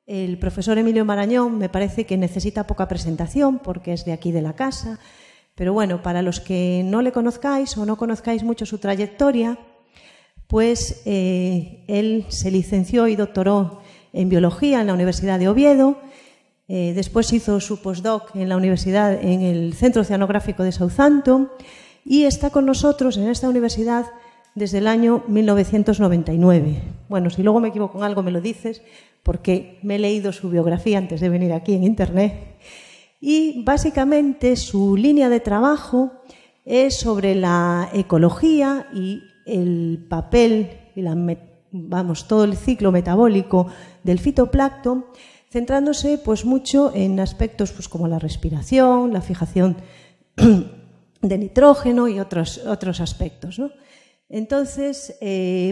El profesor Emilio Marañón me parece que necesita poca presentación porque es de aquí de la casa, pero bueno, para los que no le conozcáis o no conozcáis mucho su trayectoria, pues él se licenció y doctoró en biología en la Universidad de Oviedo, después hizo su postdoc en la universidad, en el Centro Oceanográfico de Southampton, y está con nosotros en esta universidad desde el año 1999. Bueno, si luego me equivoco en algo me lo dices, porque me he leído su biografía antes de venir aquí en Internet. Y básicamente su línea de trabajo es sobre la ecología y el papel y todo el ciclo metabólico del fitoplancton, centrándose pues mucho en aspectos pues, como la respiración, la fijación de nitrógeno y otros aspectos, ¿no? Entonces,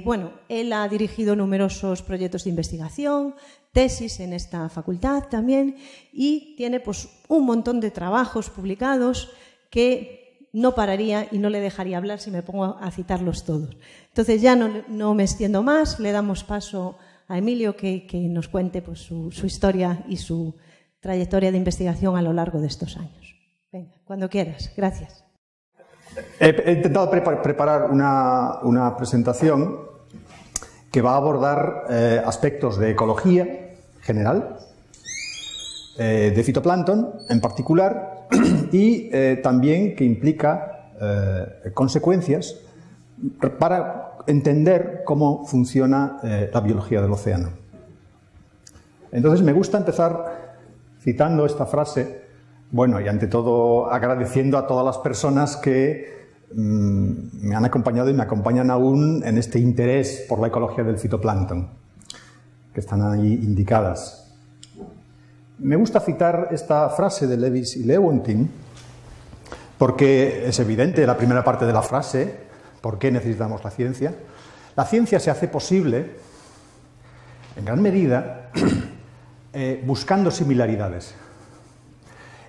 bueno, él ha dirigido numerosos proyectos de investigación, tesis en esta facultad también, y tiene pues un montón de trabajos publicados que no pararía y no le dejaría hablar si me pongo a citarlos todos. Entonces ya no me extiendo más, le damos paso a Emilio que nos cuente pues, su historia y su trayectoria de investigación a lo largo de estos años. Venga, cuando quieras. Gracias. He intentado preparar una presentación que va a abordar aspectos de ecología general, de fitoplancton en particular, y también que implica consecuencias para entender cómo funciona la biología del océano. Entonces me gusta empezar citando esta frase. Bueno, y ante todo agradeciendo a todas las personas que me han acompañado y me acompañan aún en este interés por la ecología del fitoplancton, que están ahí indicadas. Me gusta citar esta frase de Lewis y Lewontin, porque es evidente la primera parte de la frase, ¿por qué necesitamos la ciencia? La ciencia se hace posible, en gran medida, buscando similaridades.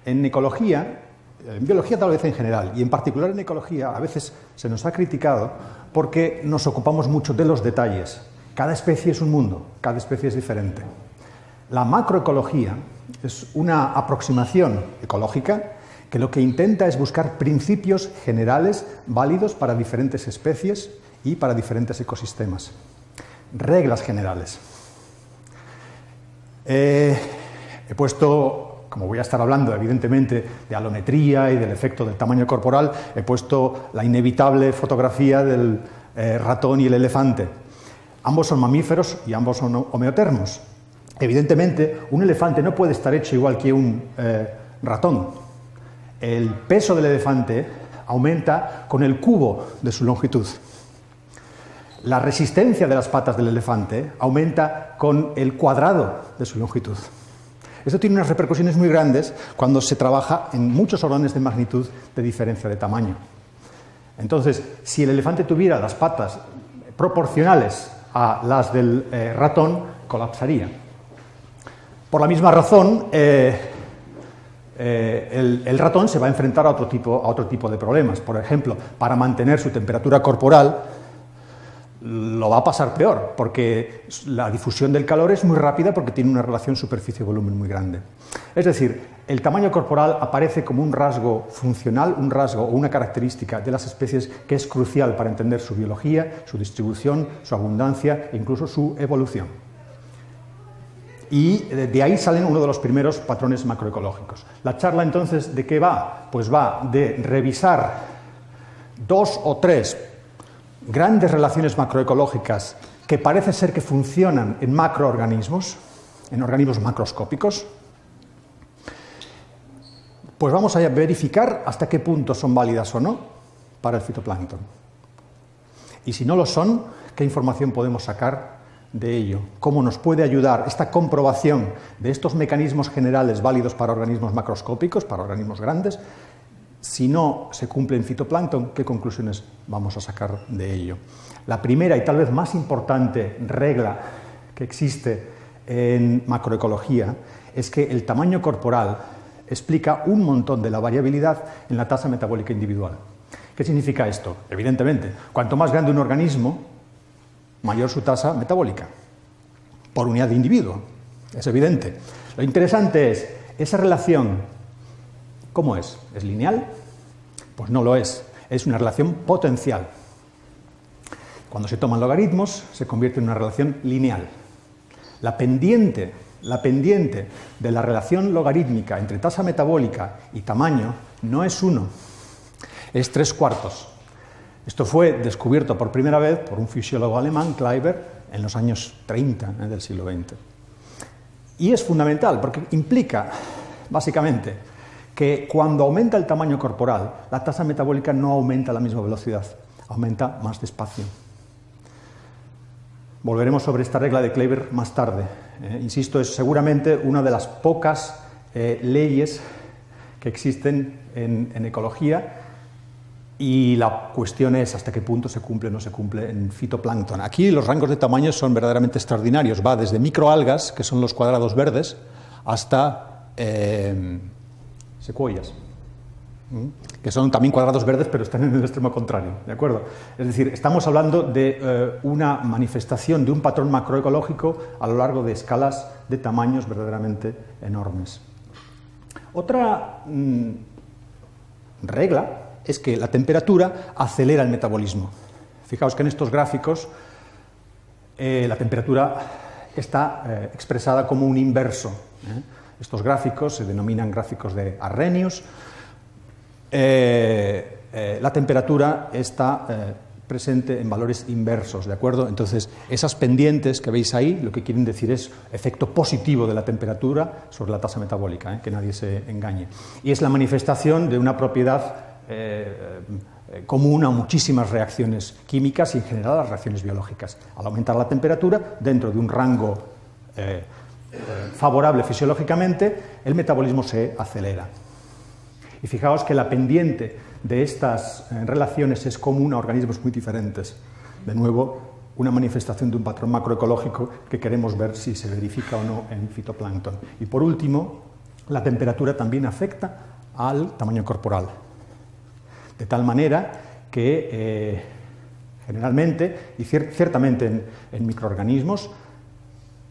En ecología, en biología tal vez en general, y en particular en ecología, a veces se nos ha criticado porque nos ocupamos mucho de los detalles. Cada especie es un mundo, cada especie es diferente. La macroecología es una aproximación ecológica que lo que intenta es buscar principios generales válidos para diferentes especies y para diferentes ecosistemas. Reglas generales. He puesto, como voy a estar hablando evidentemente de alometría y del efecto del tamaño corporal, he puesto la inevitable fotografía del ratón y el elefante. Ambos son mamíferos y ambos son homeotermos. Evidentemente, un elefante no puede estar hecho igual que un ratón. El peso del elefante aumenta con el cubo de su longitud. La resistencia de las patas del elefante aumenta con el cuadrado de su longitud. Esto tiene unas repercusiones muy grandes cuando se trabaja en muchos órdenes de magnitud de diferencia de tamaño. Entonces, si el elefante tuviera las patas proporcionales a las del ratón, colapsaría. Por la misma razón, el ratón se va a enfrentar a otro tipo de problemas. Por ejemplo, para mantener su temperatura corporal, lo va a pasar peor, porque la difusión del calor es muy rápida porque tiene una relación superficie-volumen muy grande. Es decir, el tamaño corporal aparece como un rasgo funcional, un rasgo o una característica de las especies que es crucial para entender su biología, su distribución, su abundancia e incluso su evolución. Y de ahí salen uno de los primeros patrones macroecológicos. La charla entonces, ¿de qué va? Pues va de revisar 2 o 3 grandes relaciones macroecológicas que parece ser que funcionan en macroorganismos, en organismos macroscópicos. Pues vamos a verificar hasta qué punto son válidas o no para el fitoplancton. Y si no lo son, ¿qué información podemos sacar de ello? ¿Cómo nos puede ayudar esta comprobación de estos mecanismos generales válidos para organismos macroscópicos, para organismos grandes? Si no se cumple en fitoplancton, ¿qué conclusiones vamos a sacar de ello? La primera y tal vez más importante regla que existe en macroecología es que el tamaño corporal explica un montón de la variabilidad en la tasa metabólica individual. ¿Qué significa esto? Evidentemente, cuanto más grande un organismo, mayor su tasa metabólica, por unidad de individuo. es evidente. Lo interesante es, esa relación, ¿cómo es? ¿Es lineal? Pues no lo es una relación potencial. Cuando se toman logaritmos, se convierte en una relación lineal. La pendiente de la relación logarítmica entre tasa metabólica y tamaño no es 1, es 3/4. Esto fue descubierto por primera vez por un fisiólogo alemán, Kleiber, en los años 30 del siglo XX. Y es fundamental porque implica, básicamente, que cuando aumenta el tamaño corporal, la tasa metabólica no aumenta a la misma velocidad, aumenta más despacio. Volveremos sobre esta regla de Kleiber más tarde. Insisto, es seguramente una de las pocas leyes que existen en ecología, y la cuestión es hasta qué punto se cumple o no se cumple en fitoplancton. Aquí los rangos de tamaño son verdaderamente extraordinarios. Va desde microalgas, que son los cuadrados verdes, hasta secuoyas, que son también cuadrados verdes, pero están en el extremo contrario, ¿de acuerdo? Es decir, estamos hablando de una manifestación de un patrón macroecológico a lo largo de escalas de tamaños verdaderamente enormes. Otra regla es que la temperatura acelera el metabolismo. Fijaos que en estos gráficos la temperatura está expresada como un inverso. Estos gráficos se denominan gráficos de Arrhenius. La temperatura está presente en valores inversos, ¿de acuerdo? Entonces, esas pendientes que veis ahí, lo que quieren decir es efecto positivo de la temperatura sobre la tasa metabólica, que nadie se engañe. Y es la manifestación de una propiedad común a muchísimas reacciones químicas y en general a las reacciones biológicas. Al aumentar la temperatura, dentro de un rango favorable fisiológicamente, el metabolismo se acelera. Y fijaos que la pendiente de estas relaciones es común a organismos muy diferentes. De nuevo, una manifestación de un patrón macroecológico que queremos ver si se verifica o no en fitoplancton. Y por último, la temperatura también afecta al tamaño corporal. De tal manera que generalmente, y ciertamente en microorganismos,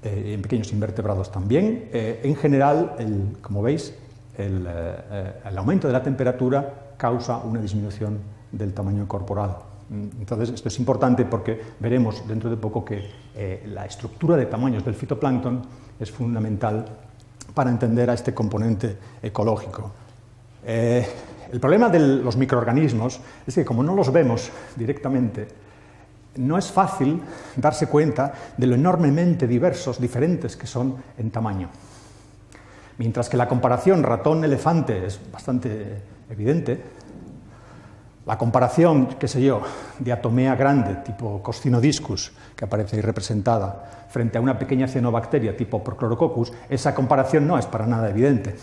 en pequeños invertebrados también, en general, como veis, el aumento de la temperatura causa una disminución del tamaño corporal. Entonces, esto es importante porque veremos dentro de poco que la estructura de tamaños del fitoplancton es fundamental para entender a este componente ecológico. El problema de los microorganismos es que, como no los vemos directamente, no es fácil darse cuenta de lo enormemente diferentes que son en tamaño. Mientras que la comparación ratón-elefante es bastante evidente, la comparación, qué sé yo, diatomea grande, tipo Coscinodiscus, que aparece ahí representada, frente a una pequeña cianobacteria tipo Prochlorococcus, esa comparación no es para nada evidente.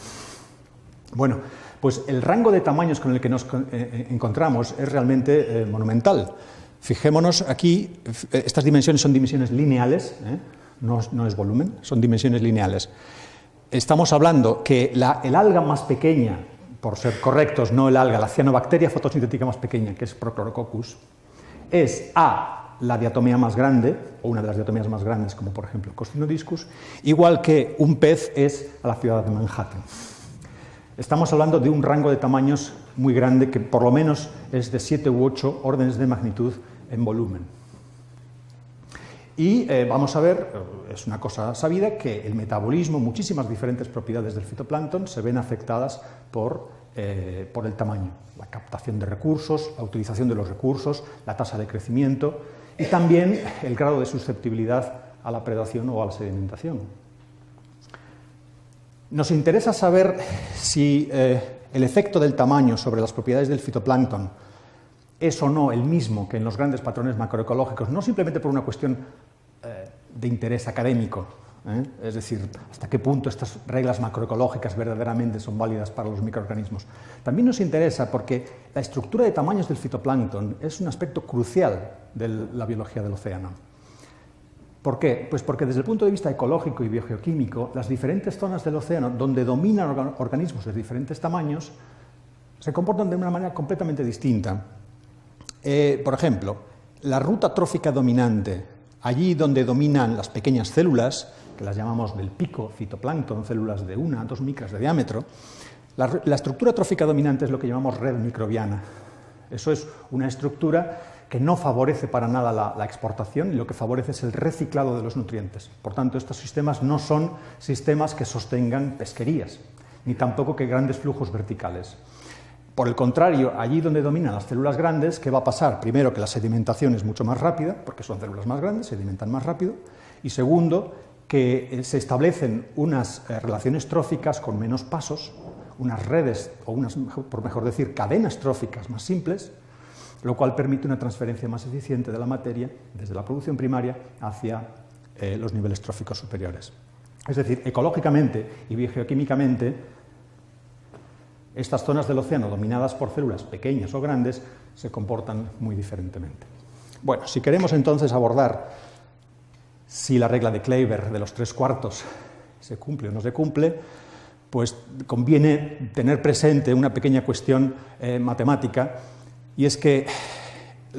Bueno, pues el rango de tamaños con el que nos encontramos es realmente monumental. Fijémonos aquí, estas dimensiones son dimensiones lineales, no es volumen, son dimensiones lineales. Estamos hablando que el alga más pequeña, por ser correctos, no el alga, la cianobacteria fotosintética más pequeña, que es Prochlorococcus, es A, la diatomea más grande, o una de las diatomeas más grandes, como por ejemplo Coscinodiscus, igual que un pez es a la ciudad de Manhattan. Estamos hablando de un rango de tamaños muy grande, que por lo menos es de 7 u 8 órdenes de magnitud en volumen. Y vamos a ver, es una cosa sabida, que el metabolismo, muchísimas diferentes propiedades del fitoplancton se ven afectadas por el tamaño. La captación de recursos, la utilización de los recursos, la tasa de crecimiento y también el grado de susceptibilidad a la predación o a la sedimentación. Nos interesa saber si el efecto del tamaño sobre las propiedades del fitoplancton es o no el mismo que en los grandes patrones macroecológicos, no simplemente por una cuestión de interés académico, es decir, hasta qué punto estas reglas macroecológicas verdaderamente son válidas para los microorganismos. También nos interesa porque la estructura de tamaños del fitoplancton es un aspecto crucial de la biología del océano. ¿Por qué? Pues porque desde el punto de vista ecológico y biogeoquímico, las diferentes zonas del océano donde dominan organismos de diferentes tamaños se comportan de una manera completamente distinta. Por ejemplo, la ruta trófica dominante, allí donde dominan las pequeñas células, que las llamamos del pico fitoplancton, células de 1 a 2 micras de diámetro, la estructura trófica dominante es lo que llamamos red microbiana. Eso es una estructura que no favorece para nada la exportación y lo que favorece es el reciclado de los nutrientes. Por tanto, estos sistemas no son sistemas que sostengan pesquerías, ni tampoco que grandes flujos verticales. Por el contrario, allí donde dominan las células grandes, ¿qué va a pasar? Primero, que la sedimentación es mucho más rápida, porque son células más grandes, sedimentan más rápido, y segundo, que se establecen unas relaciones tróficas con menos pasos, unas redes, o unas, por mejor decir, cadenas tróficas más simples, lo cual permite una transferencia más eficiente de la materia desde la producción primaria hacia los niveles tróficos superiores. Es decir, ecológicamente y biogeoquímicamente, estas zonas del océano dominadas por células pequeñas o grandes se comportan muy diferentemente. Bueno, si queremos entonces abordar si la regla de Kleiber de los 3/4 se cumple o no se cumple, pues conviene tener presente una pequeña cuestión matemática, y es que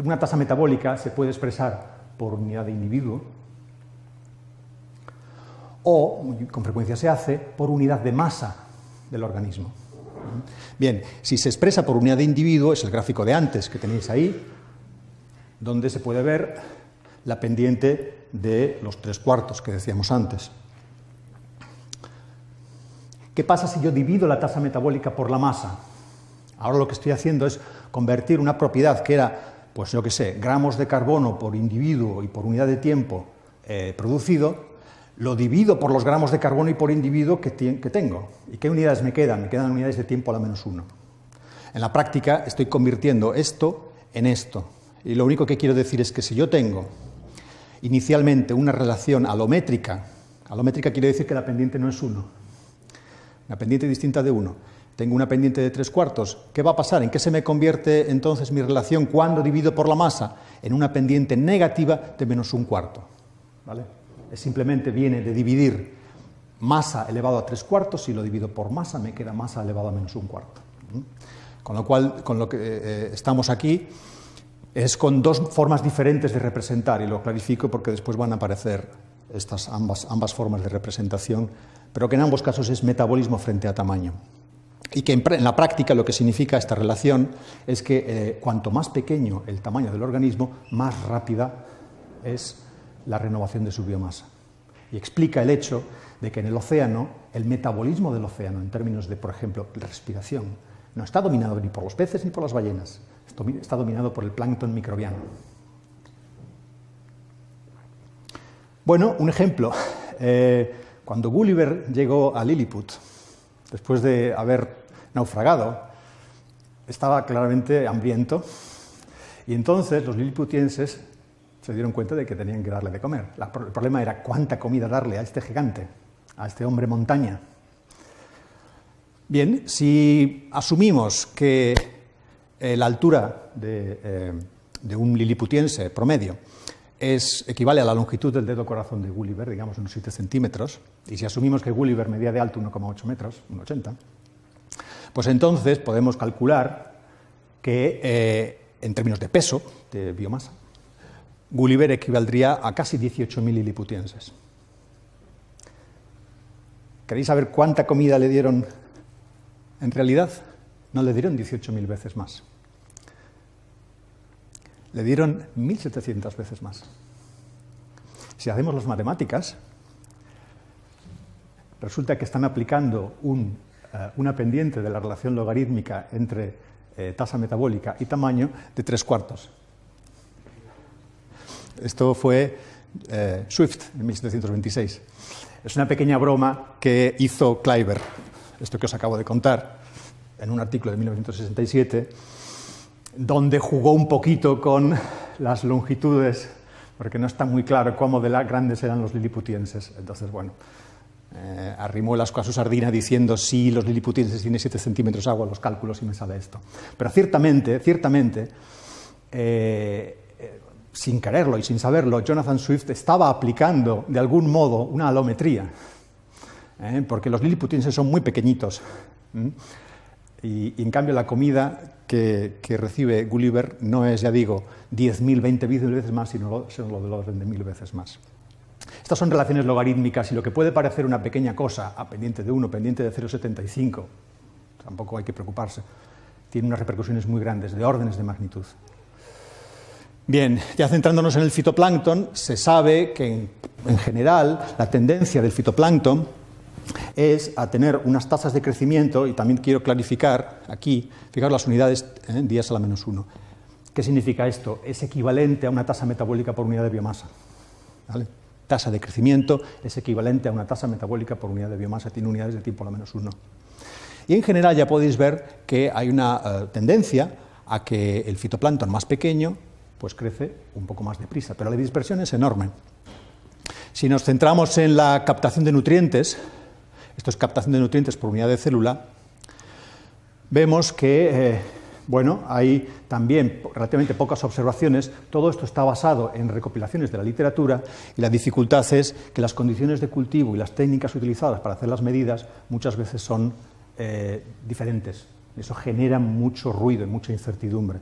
una tasa metabólica se puede expresar por unidad de individuo o, con frecuencia se hace, por unidad de masa del organismo. Bien, si se expresa por unidad de individuo, es el gráfico de antes que tenéis ahí, donde se puede ver la pendiente de los 3/4 que decíamos antes. ¿Qué pasa si yo divido la tasa metabólica por la masa? Ahora lo que estoy haciendo es convertir una propiedad que era, pues yo qué sé, gramos de carbono por individuo y por unidad de tiempo producido, lo divido por los gramos de carbono y por individuo que tengo. ¿Y qué unidades me quedan? Me quedan unidades de tiempo a la -1. En la práctica estoy convirtiendo esto en esto. Y lo único que quiero decir es que si yo tengo inicialmente una relación alométrica quiere decir que la pendiente no es 1. Una pendiente distinta de 1. Tengo una pendiente de 3/4. ¿Qué va a pasar? ¿En qué se me convierte entonces mi relación cuando divido por la masa? En una pendiente negativa de -1/4. ¿Vale? Simplemente viene de dividir masa elevado a 3/4, si lo divido por masa me queda masa elevado a -1/4. Con lo cual, con lo que estamos aquí es con dos formas diferentes de representar, y lo clarifico porque después van a aparecer estas ambas formas de representación, pero que en ambos casos es metabolismo frente a tamaño. Y que en la práctica lo que significa esta relación es que cuanto más pequeño el tamaño del organismo, más rápida es la renovación de su biomasa. Y explica el hecho de que en el océano, el metabolismo del océano, en términos de, por ejemplo, respiración, no está dominado ni por los peces ni por las ballenas, está dominado por el plancton microbiano. Bueno, un ejemplo. Cuando Gulliver llegó a Lilliput, después de haber naufragado, estaba claramente hambriento, y entonces los liliputienses se dieron cuenta de que tenían que darle de comer. El problema era cuánta comida darle a este gigante, a este hombre montaña. Bien, si asumimos que la altura de un liliputiense promedio equivale a la longitud del dedo corazón de Gulliver, digamos unos 7 centímetros, y si asumimos que Gulliver medía de alto 1,8 metros, 1,80, pues entonces podemos calcular que en términos de peso, de biomasa, Gulliver equivaldría a casi 18.000 liliputienses. ¿Queréis saber cuánta comida le dieron en realidad? No le dieron 18.000 veces más. Le dieron 1.700 veces más. Si hacemos las matemáticas, resulta que están aplicando una pendiente de la relación logarítmica entre tasa metabólica y tamaño de 3/4. Esto fue Swift en 1726. Es una pequeña broma que hizo Kleiber, esto que os acabo de contar, en un artículo de 1967, donde jugó un poquito con las longitudes, porque no está muy claro cómo de grandes eran los liliputienses. Entonces, bueno, arrimó el asco a su sardina diciendo si los liliputienses tienen 7 centímetros, hago los cálculos y me sale esto. Pero ciertamente, sin quererlo y sin saberlo, Jonathan Swift estaba aplicando de algún modo una alometría, porque los liliputienses son muy pequeñitos, y en cambio la comida que recibe Gulliver no es, ya digo, 10.000, 20.000 veces más, sino lo del orden de 1.000 veces más. Estas son relaciones logarítmicas y lo que puede parecer una pequeña cosa, pendiente de 1, pendiente de 0,75, tampoco hay que preocuparse, tiene unas repercusiones muy grandes, de órdenes de magnitud. Bien, ya centrándonos en el fitoplancton, se sabe que en general la tendencia del fitoplancton es a tener unas tasas de crecimiento, y también quiero clarificar aquí, fijaros las unidades en días a la menos 1. ¿Qué significa esto? Es equivalente a una tasa metabólica por unidad de biomasa, ¿vale? Tasa de crecimiento es equivalente a una tasa metabólica por unidad de biomasa, tiene unidades de tiempo a la menos 1. Y en general ya podéis ver que hay una tendencia a que el fitoplancton más pequeño pues crece un poco más deprisa, pero la dispersión es enorme. Si nos centramos en la captación de nutrientes, esto es captación de nutrientes por unidad de célula, vemos que bueno, hay también relativamente pocas observaciones. Todo esto está basado en recopilaciones de la literatura y la dificultad es que las condiciones de cultivo y las técnicas utilizadas para hacer las medidas muchas veces son diferentes. Eso genera mucho ruido y mucha incertidumbre.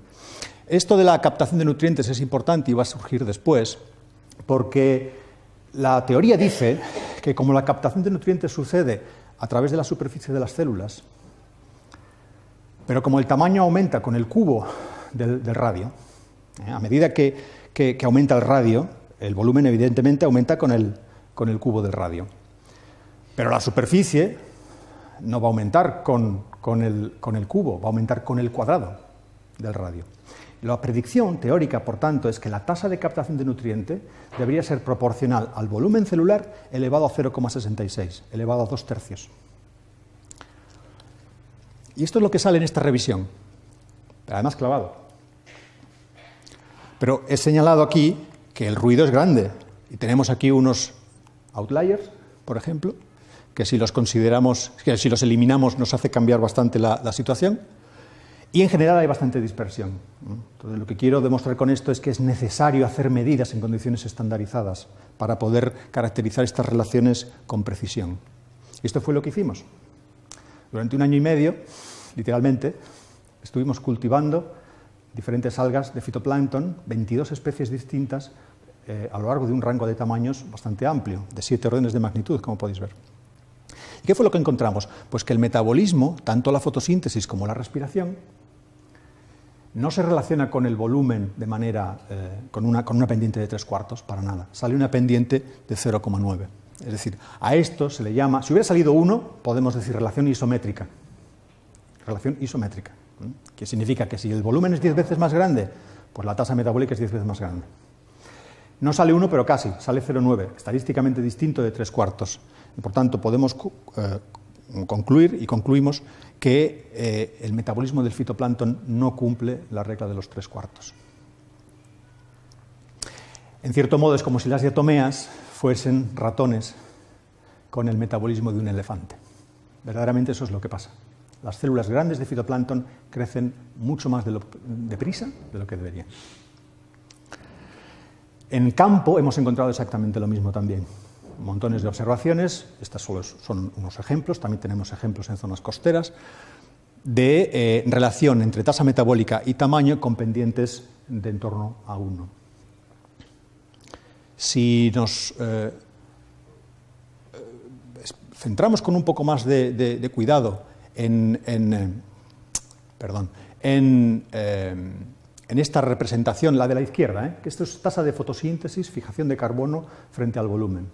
Esto de la captación de nutrientes es importante y va a surgir después porque la teoría dice que como la captación de nutrientes sucede a través de la superficie de las células, pero como el tamaño aumenta con el cubo del radio, a medida que aumenta el radio, el volumen evidentemente aumenta con el cubo del radio. Pero la superficie no va a aumentar con el cubo, va a aumentar con el cuadrado del radio. La predicción teórica, por tanto, es que la tasa de captación de nutriente debería ser proporcional al volumen celular elevado a 0,66, elevado a 2/3. Y esto es lo que sale en esta revisión, además clavado. Pero he señalado aquí que el ruido es grande, y tenemos aquí unos outliers, por ejemplo, que si los consideramos, que si los eliminamos nos hace cambiar bastante la situación, y en general hay bastante dispersión. Entonces, lo que quiero demostrar con esto es que es necesario hacer medidas en condiciones estandarizadas para poder caracterizar estas relaciones con precisión. Y esto fue lo que hicimos. Durante 1 año y medio, literalmente, estuvimos cultivando diferentes algas de fitoplancton, 22 especies distintas, a lo largo de un rango de tamaños bastante amplio, de 7 órdenes de magnitud, como podéis ver. ¿Y qué fue lo que encontramos? Pues que el metabolismo, tanto la fotosíntesis como la respiración, no se relaciona con el volumen de manera, con una pendiente de 3/4, para nada. Sale una pendiente de 0,9. Es decir, a esto se le llama, si hubiera salido 1, podemos decir relación isométrica. Relación isométrica, que significa que si el volumen es 10 veces más grande, pues la tasa metabólica es 10 veces más grande. No sale 1, pero casi, sale 0,9, estadísticamente distinto de 3/4. Y por tanto, podemos concluir y concluimos que el metabolismo del fitoplancton no cumple la regla de los 3/4. En cierto modo, es como si las diatomeas fuesen ratones con el metabolismo de un elefante. Verdaderamente eso es lo que pasa. Las células grandes de fitoplancton crecen mucho más deprisa de lo que deberían. En campo hemos encontrado exactamente lo mismo también. Montones de observaciones, estas solo son unos ejemplos, también tenemos ejemplos en zonas costeras, de relación entre tasa metabólica y tamaño con pendientes de en torno a 1. Si nos centramos con un poco más de cuidado en esta representación, la de la izquierda, que esto es tasa de fotosíntesis, fijación de carbono frente al volumen.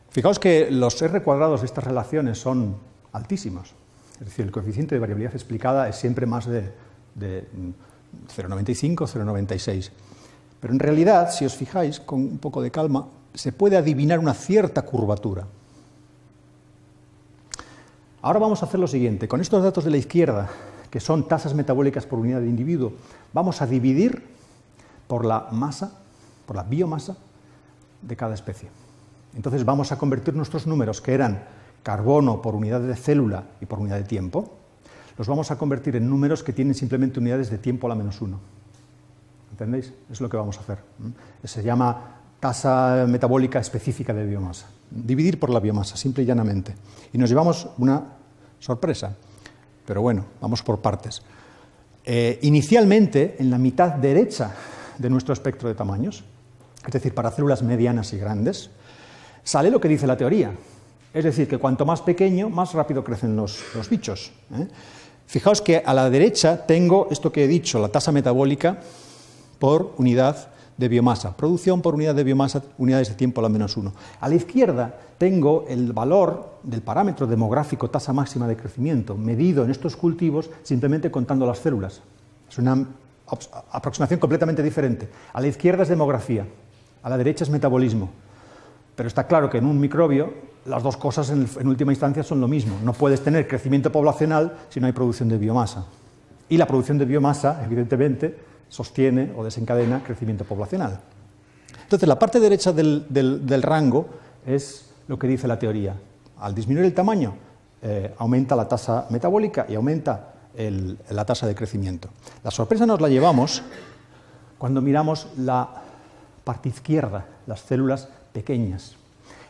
Fijaos que los R cuadrados de estas relaciones son altísimos, es decir, el coeficiente de variabilidad explicada es siempre más de 0,95, 0,96. Pero en realidad, si os fijáis con un poco de calma, se puede adivinar una cierta curvatura. Ahora vamos a hacer lo siguiente. Con estos datos de la izquierda, que son tasas metabólicas por unidad de individuo, vamos a dividir por la masa, por la biomasa de cada especie. Entonces vamos a convertir nuestros números, que eran carbono por unidad de célula y por unidad de tiempo, los vamos a convertir en números que tienen simplemente unidades de tiempo a la menos 1. ¿Entendéis? Eso es lo que vamos a hacer. Se llama tasa metabólica específica de biomasa. Dividir por la biomasa, simple y llanamente. Y nos llevamos una sorpresa. Pero bueno, vamos por partes. Inicialmente, en la mitad derecha de nuestro espectro de tamaños, es decir, para células medianas y grandes, sale lo que dice la teoría. Es decir, que cuanto más pequeño, más rápido crecen los bichos. Fijaos que a la derecha tengo esto que he dicho, la tasa metabólica por unidad de biomasa, producción por unidad de biomasa, unidades de tiempo a la -1. A la izquierda tengo el valor del parámetro demográfico, tasa máxima de crecimiento, medido en estos cultivos simplemente contando las células. Es una aproximación completamente diferente. A la izquierda es demografía, a la derecha es metabolismo. Pero está claro que en un microbio las dos cosas en última instancia son lo mismo. No puedes tener crecimiento poblacional si no hay producción de biomasa. Y la producción de biomasa, evidentemente, sostiene o desencadena crecimiento poblacional. Entonces, la parte derecha del rango es lo que dice la teoría. Al disminuir el tamaño, aumenta la tasa metabólica y aumenta la tasa de crecimiento. La sorpresa nos la llevamos cuando miramos la parte izquierda, las células pequeñas.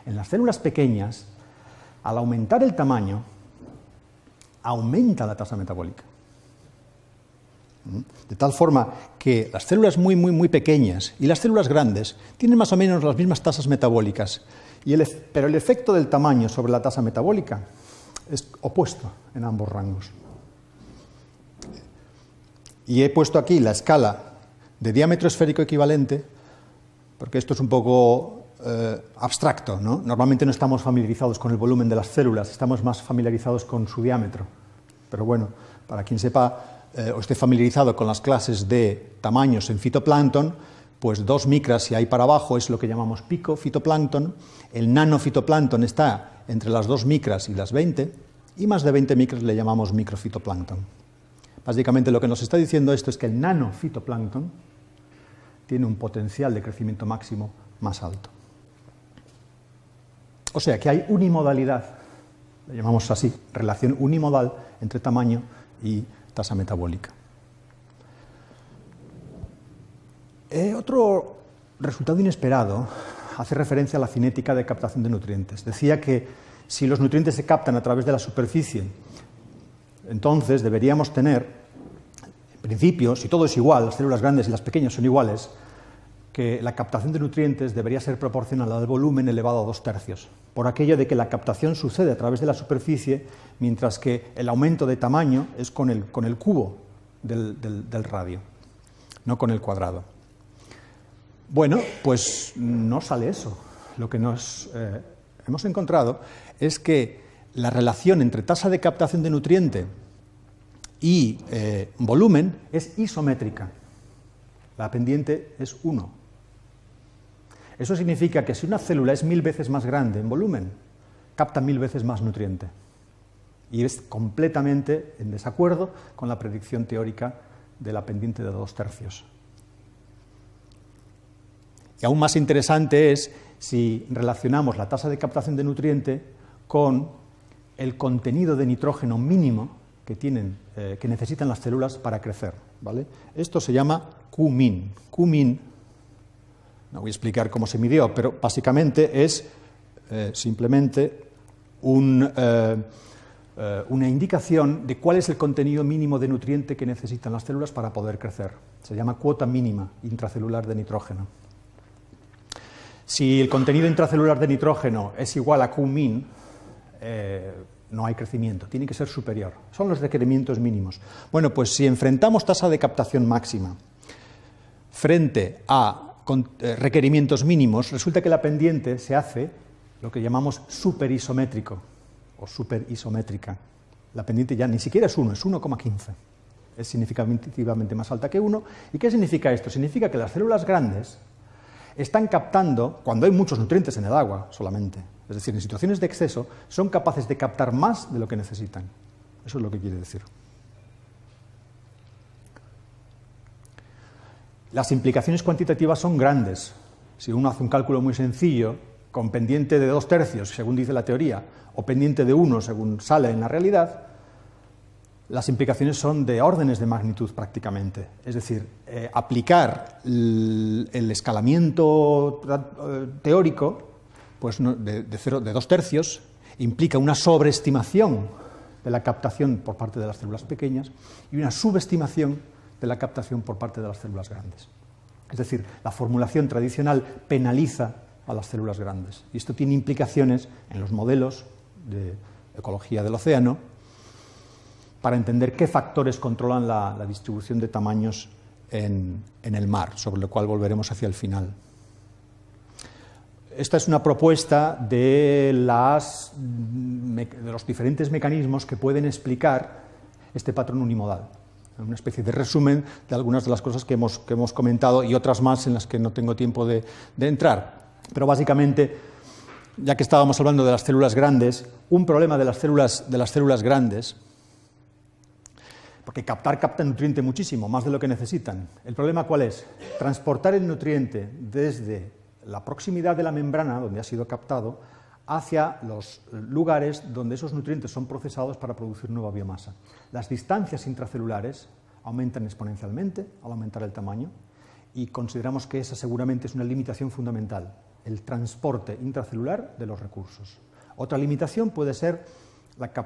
En las células pequeñas, al aumentar el tamaño, aumenta la tasa metabólica. De tal forma que las células muy pequeñas y las células grandes tienen más o menos las mismas tasas metabólicas, pero el efecto del tamaño sobre la tasa metabólica es opuesto en ambos rangos. Y he puesto aquí la escala de diámetro esférico equivalente, porque esto es un poco abstracto, ¿no? Normalmente no estamos familiarizados con el volumen de las células, estamos más familiarizados con su diámetro. Pero bueno, para quien sepa o esté familiarizado con las clases de tamaños en fitoplancton, pues 2 micras y ahí para abajo es lo que llamamos pico fitoplancton, el nanofitoplancton está entre las 2 micras y las 20, y más de 20 micras le llamamos microfitoplancton. Básicamente lo que nos está diciendo esto es que el nanofitoplancton tiene un potencial de crecimiento máximo más alto. O sea que hay unimodalidad, le llamamos así, relación unimodal entre tamaño y tasa metabólica. Otro resultado inesperado hace referencia a la cinética de captación de nutrientes. Decía que si los nutrientes se captan a través de la superficie, entonces deberíamos tener, en principio, si todo es igual, las células grandes y las pequeñas son iguales, que la captación de nutrientes debería ser proporcional al volumen elevado a 2/3, por aquello de que la captación sucede a través de la superficie, mientras que el aumento de tamaño es con el cubo del radio, no con el cuadrado. Bueno, pues no sale eso. Lo que nos hemos encontrado es que la relación entre tasa de captación de nutriente y volumen es isométrica. La pendiente es 1. Eso significa que si una célula es 1000 veces más grande en volumen, capta 1000 veces más nutriente. Y es completamente en desacuerdo con la predicción teórica de la pendiente de 2/3. Y aún más interesante es si relacionamos la tasa de captación de nutriente con el contenido de nitrógeno mínimo que necesitan las células para crecer, ¿vale? Esto se llama Q-min. Q-min, no voy a explicar cómo se midió, pero básicamente es simplemente una indicación de cuál es el contenido mínimo de nutriente que necesitan las células para poder crecer. Se llama cuota mínima intracelular de nitrógeno. Si el contenido intracelular de nitrógeno es igual a Q-min, no hay crecimiento, tiene que ser superior. Son los requerimientos mínimos. Bueno, pues si enfrentamos tasa de captación máxima frente a requerimientos mínimos, resulta que la pendiente se hace lo que llamamos superisométrico o superisométrica. La pendiente ya ni siquiera es 1, es 1,15. Es significativamente más alta que 1. ¿Y qué significa esto? Significa que las células grandes están captando, cuando hay muchos nutrientes en el agua solamente, es decir, en situaciones de exceso, son capaces de captar más de lo que necesitan. Eso es lo que quiere decir. Las implicaciones cuantitativas son grandes. Si uno hace un cálculo muy sencillo, con pendiente de 2/3, según dice la teoría, o pendiente de 1, según sale en la realidad, las implicaciones son de órdenes de magnitud prácticamente. Es decir, aplicar el escalamiento teórico pues de 2/3 implica una sobreestimación de la captación por parte de las células pequeñas y una subestimación de la captación por parte de las células grandes. Es decir, la formulación tradicional penaliza a las células grandes. Y esto tiene implicaciones en los modelos de ecología del océano para entender qué factores controlan la distribución de tamaños en el mar, sobre lo cual volveremos hacia el final. Esta es una propuesta de los diferentes mecanismos que pueden explicar este patrón unimodal. Una especie de resumen de algunas de las cosas que hemos comentado y otras más en las que no tengo tiempo de entrar. Pero básicamente, ya que estábamos hablando de las células grandes, un problema de las células grandes, porque capta nutriente muchísimo, más de lo que necesitan. ¿El problema cuál es? Transportar el nutriente desde la proximidad de la membrana, donde ha sido captado, hacia los lugares donde esos nutrientes son procesados para producir nueva biomasa. Las distancias intracelulares aumentan exponencialmente al aumentar el tamaño y consideramos que esa seguramente es una limitación fundamental, el transporte intracelular de los recursos. Otra limitación puede ser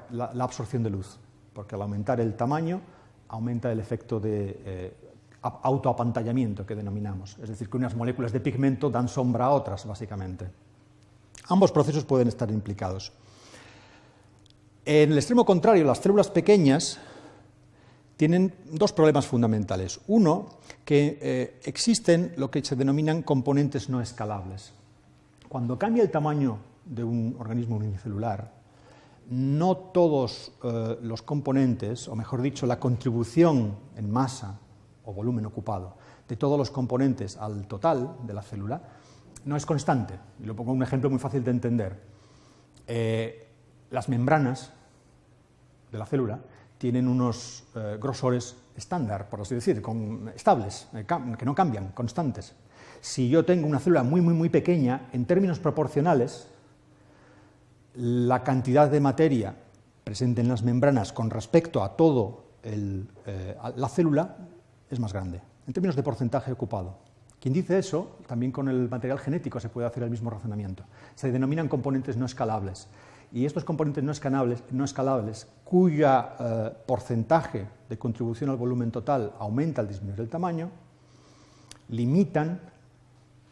la absorción de luz, porque al aumentar el tamaño aumenta el efecto de autoapantallamiento que denominamos, es decir, que unas moléculas de pigmento dan sombra a otras, básicamente. Ambos procesos pueden estar implicados. En el extremo contrario, las células pequeñas tienen dos problemas fundamentales. Uno, que existen lo que se denominan componentes no escalables. Cuando cambia el tamaño de un organismo unicelular, no todos los componentes, o mejor dicho, la contribución en masa o volumen ocupado de todos los componentes al total de la célula no es constante. Y lo pongo un ejemplo muy fácil de entender. Las membranas de la célula tienen unos grosores estándar, por así decir, estables, que no cambian, constantes. Si yo tengo una célula muy pequeña, en términos proporcionales, la cantidad de materia presente en las membranas con respecto a toda la célula es más grande, en términos de porcentaje ocupado. Quien dice eso, también con el material genético se puede hacer el mismo razonamiento. Se denominan componentes no escalables. Y estos componentes no escalables, cuya porcentaje de contribución al volumen total aumenta al disminuir el tamaño, limitan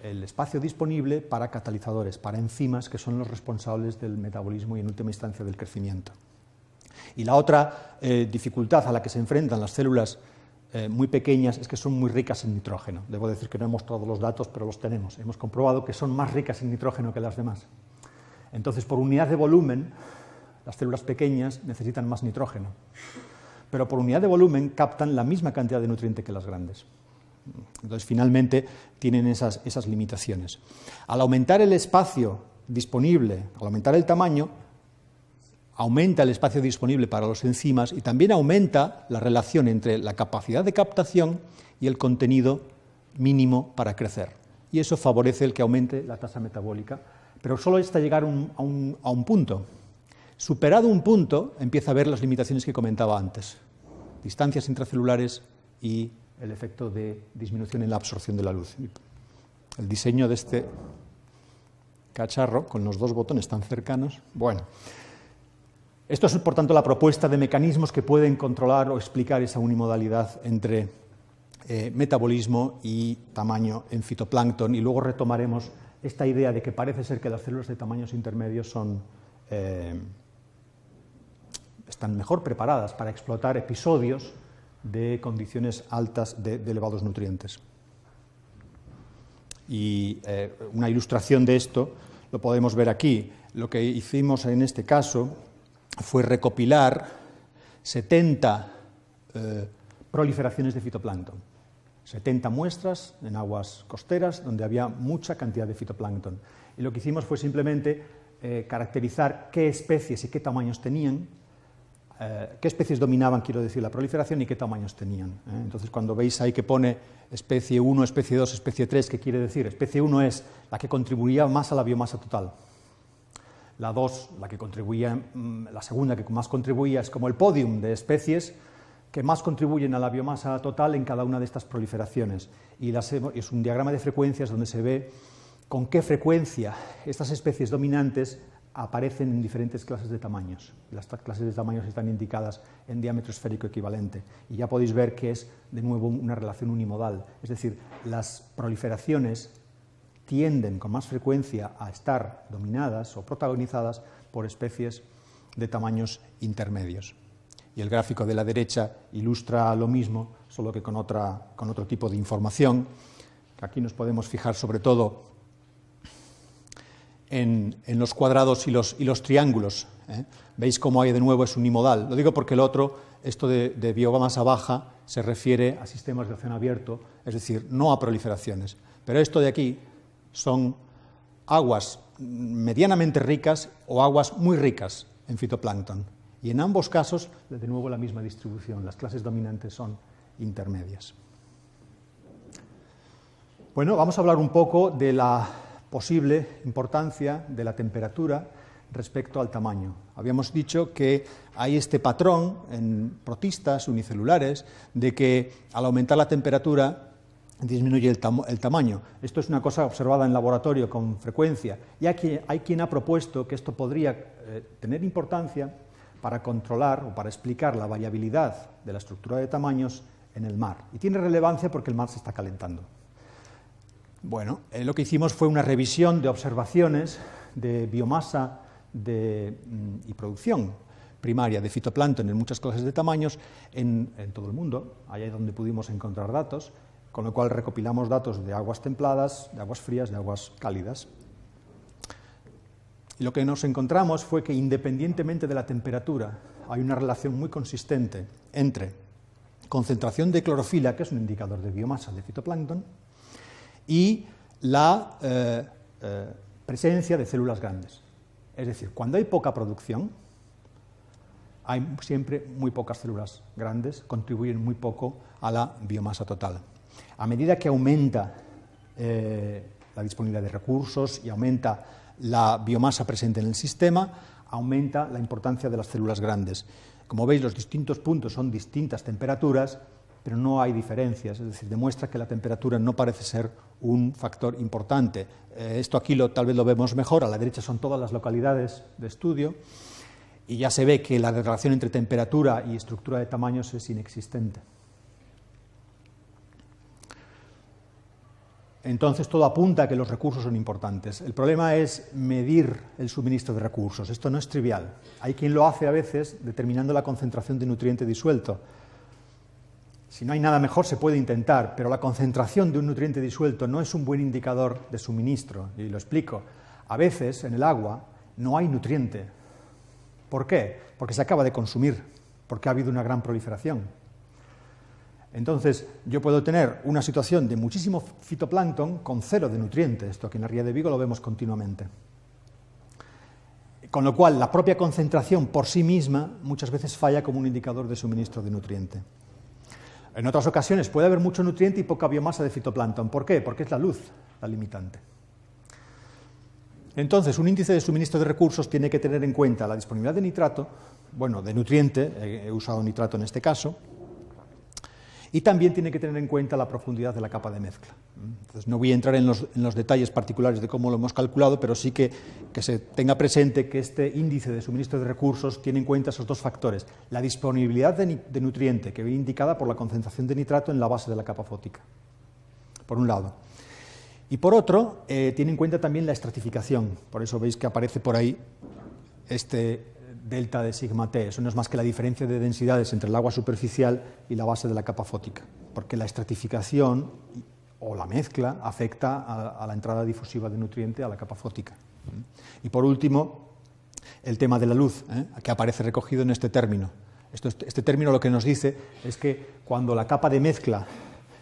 el espacio disponible para catalizadores, para enzimas que son los responsables del metabolismo y en última instancia del crecimiento. Y la otra dificultad a la que se enfrentan las células muy pequeñas es que son muy ricas en nitrógeno. Debo decir que no hemos todos los datos, pero los tenemos. Hemos comprobado que son más ricas en nitrógeno que las demás. Entonces, por unidad de volumen, las células pequeñas necesitan más nitrógeno, pero por unidad de volumen captan la misma cantidad de nutriente que las grandes. Entonces, finalmente, tienen esas limitaciones. Al aumentar el espacio disponible, al aumentar el tamaño, aumenta el espacio disponible para los enzimas y también aumenta la relación entre la capacidad de captación y el contenido mínimo para crecer. Y eso favorece el que aumente la tasa metabólica, pero solo hasta llegar a un punto. Superado un punto, empieza a ver las limitaciones que comentaba antes. Distancias intracelulares y el efecto de disminución en la absorción de la luz. El diseño de este cacharro, con los dos botones tan cercanos, bueno. Esto es, por tanto, la propuesta de mecanismos que pueden controlar o explicar esa unimodalidad entre metabolismo y tamaño en fitoplancton, y luego retomaremos esta idea de que parece ser que las células de tamaños intermedios están mejor preparadas para explotar episodios de condiciones altas de elevados nutrientes. Y una ilustración de esto lo podemos ver aquí. Lo que hicimos en este caso fue recopilar 70 proliferaciones de fitoplancton, 70 muestras en aguas costeras donde había mucha cantidad de fitoplancton. Y lo que hicimos fue simplemente caracterizar qué especies y qué tamaños tenían, qué especies dominaban, quiero decir, la proliferación y qué tamaños tenían. Entonces, cuando veis ahí que pone especie 1, especie 2, especie 3, ¿qué quiere decir? Especie 1 es la que contribuía más a la biomasa total. La 2, la segunda que más contribuía, es como el podium de especies que más contribuyen a la biomasa total en cada una de estas proliferaciones. Y es un diagrama de frecuencias donde se ve con qué frecuencia estas especies dominantes aparecen en diferentes clases de tamaños. Las clases de tamaños están indicadas en diámetro esférico equivalente. Y ya podéis ver que es, de nuevo, una relación unimodal. Es decir, las proliferaciones tienden con más frecuencia a estar dominadas o protagonizadas por especies de tamaños intermedios. Y el gráfico de la derecha ilustra lo mismo, solo que con otro tipo de información. Aquí nos podemos fijar sobre todo en los cuadrados y los triángulos. Veis cómo ahí de nuevo es unimodal. Lo digo porque el otro, esto de biomasa baja, se refiere a sistemas de océano abierto, es decir, no a proliferaciones. Pero esto de aquí son aguas medianamente ricas o aguas muy ricas en fitoplancton. Y en ambos casos, de nuevo, la misma distribución. Las clases dominantes son intermedias. Bueno, vamos a hablar un poco de la posible importancia de la temperatura respecto al tamaño. Habíamos dicho que hay este patrón en protistas unicelulares de que al aumentar la temperatura disminuye el tamaño. Esto es una cosa observada en laboratorio con frecuencia y hay quien ha propuesto que esto podría tener importancia para controlar o para explicar la variabilidad de la estructura de tamaños en el mar. Y tiene relevancia porque el mar se está calentando. Bueno, lo que hicimos fue una revisión de observaciones de biomasa y producción primaria de fitoplancton en muchas clases de tamaños en todo el mundo, allá es donde pudimos encontrar datos, con lo cual recopilamos datos de aguas templadas, de aguas frías, de aguas cálidas. Y lo que nos encontramos fue que independientemente de la temperatura hay una relación muy consistente entre concentración de clorofila, que es un indicador de biomasa de fitoplancton, y la presencia de células grandes. Es decir, cuando hay poca producción, hay siempre muy pocas células grandes, contribuyen muy poco a la biomasa total. A medida que aumenta la disponibilidad de recursos y aumenta la biomasa presente en el sistema, aumenta la importancia de las células grandes. Como veis, los distintos puntos son distintas temperaturas, pero no hay diferencias, es decir, demuestra que la temperatura no parece ser un factor importante. Esto aquí tal vez lo vemos mejor, a la derecha son todas las localidades de estudio, y ya se ve que la relación entre temperatura y estructura de tamaños es inexistente. Entonces todo apunta a que los recursos son importantes. El problema es medir el suministro de recursos. Esto no es trivial. Hay quien lo hace a veces determinando la concentración de nutriente disuelto. Si no hay nada mejor se puede intentar, pero la concentración de un nutriente disuelto no es un buen indicador de suministro. Y lo explico. A veces en el agua no hay nutriente. ¿Por qué? Porque se acaba de consumir, porque ha habido una gran proliferación. Entonces, yo puedo tener una situación de muchísimo fitoplancton con cero de nutrientes. Esto aquí en la ría de Vigo lo vemos continuamente. Con lo cual, la propia concentración por sí misma muchas veces falla como un indicador de suministro de nutriente. En otras ocasiones puede haber mucho nutriente y poca biomasa de fitoplancton. ¿Por qué? Porque es la luz la limitante. Entonces, un índice de suministro de recursos tiene que tener en cuenta la disponibilidad de nitrato, bueno, de nutriente, he usado nitrato en este caso, y también tiene que tener en cuenta la profundidad de la capa de mezcla. Entonces, no voy a entrar en los detalles particulares de cómo lo hemos calculado, pero sí que se tenga presente que este índice de suministro de recursos tiene en cuenta esos dos factores. La disponibilidad de nutriente, que viene indicada por la concentración de nitrato en la base de la capa fótica, por un lado. Y por otro, tiene en cuenta también la estratificación. Por eso veis que aparece por ahí este delta de sigma t. Eso no es más que la diferencia de densidades entre el agua superficial y la base de la capa fótica, porque la estratificación o la mezcla afecta a la entrada difusiva de nutriente a la capa fótica. Y por último, el tema de la luz, que aparece recogido en este término. Este término lo que nos dice es que cuando la capa de mezcla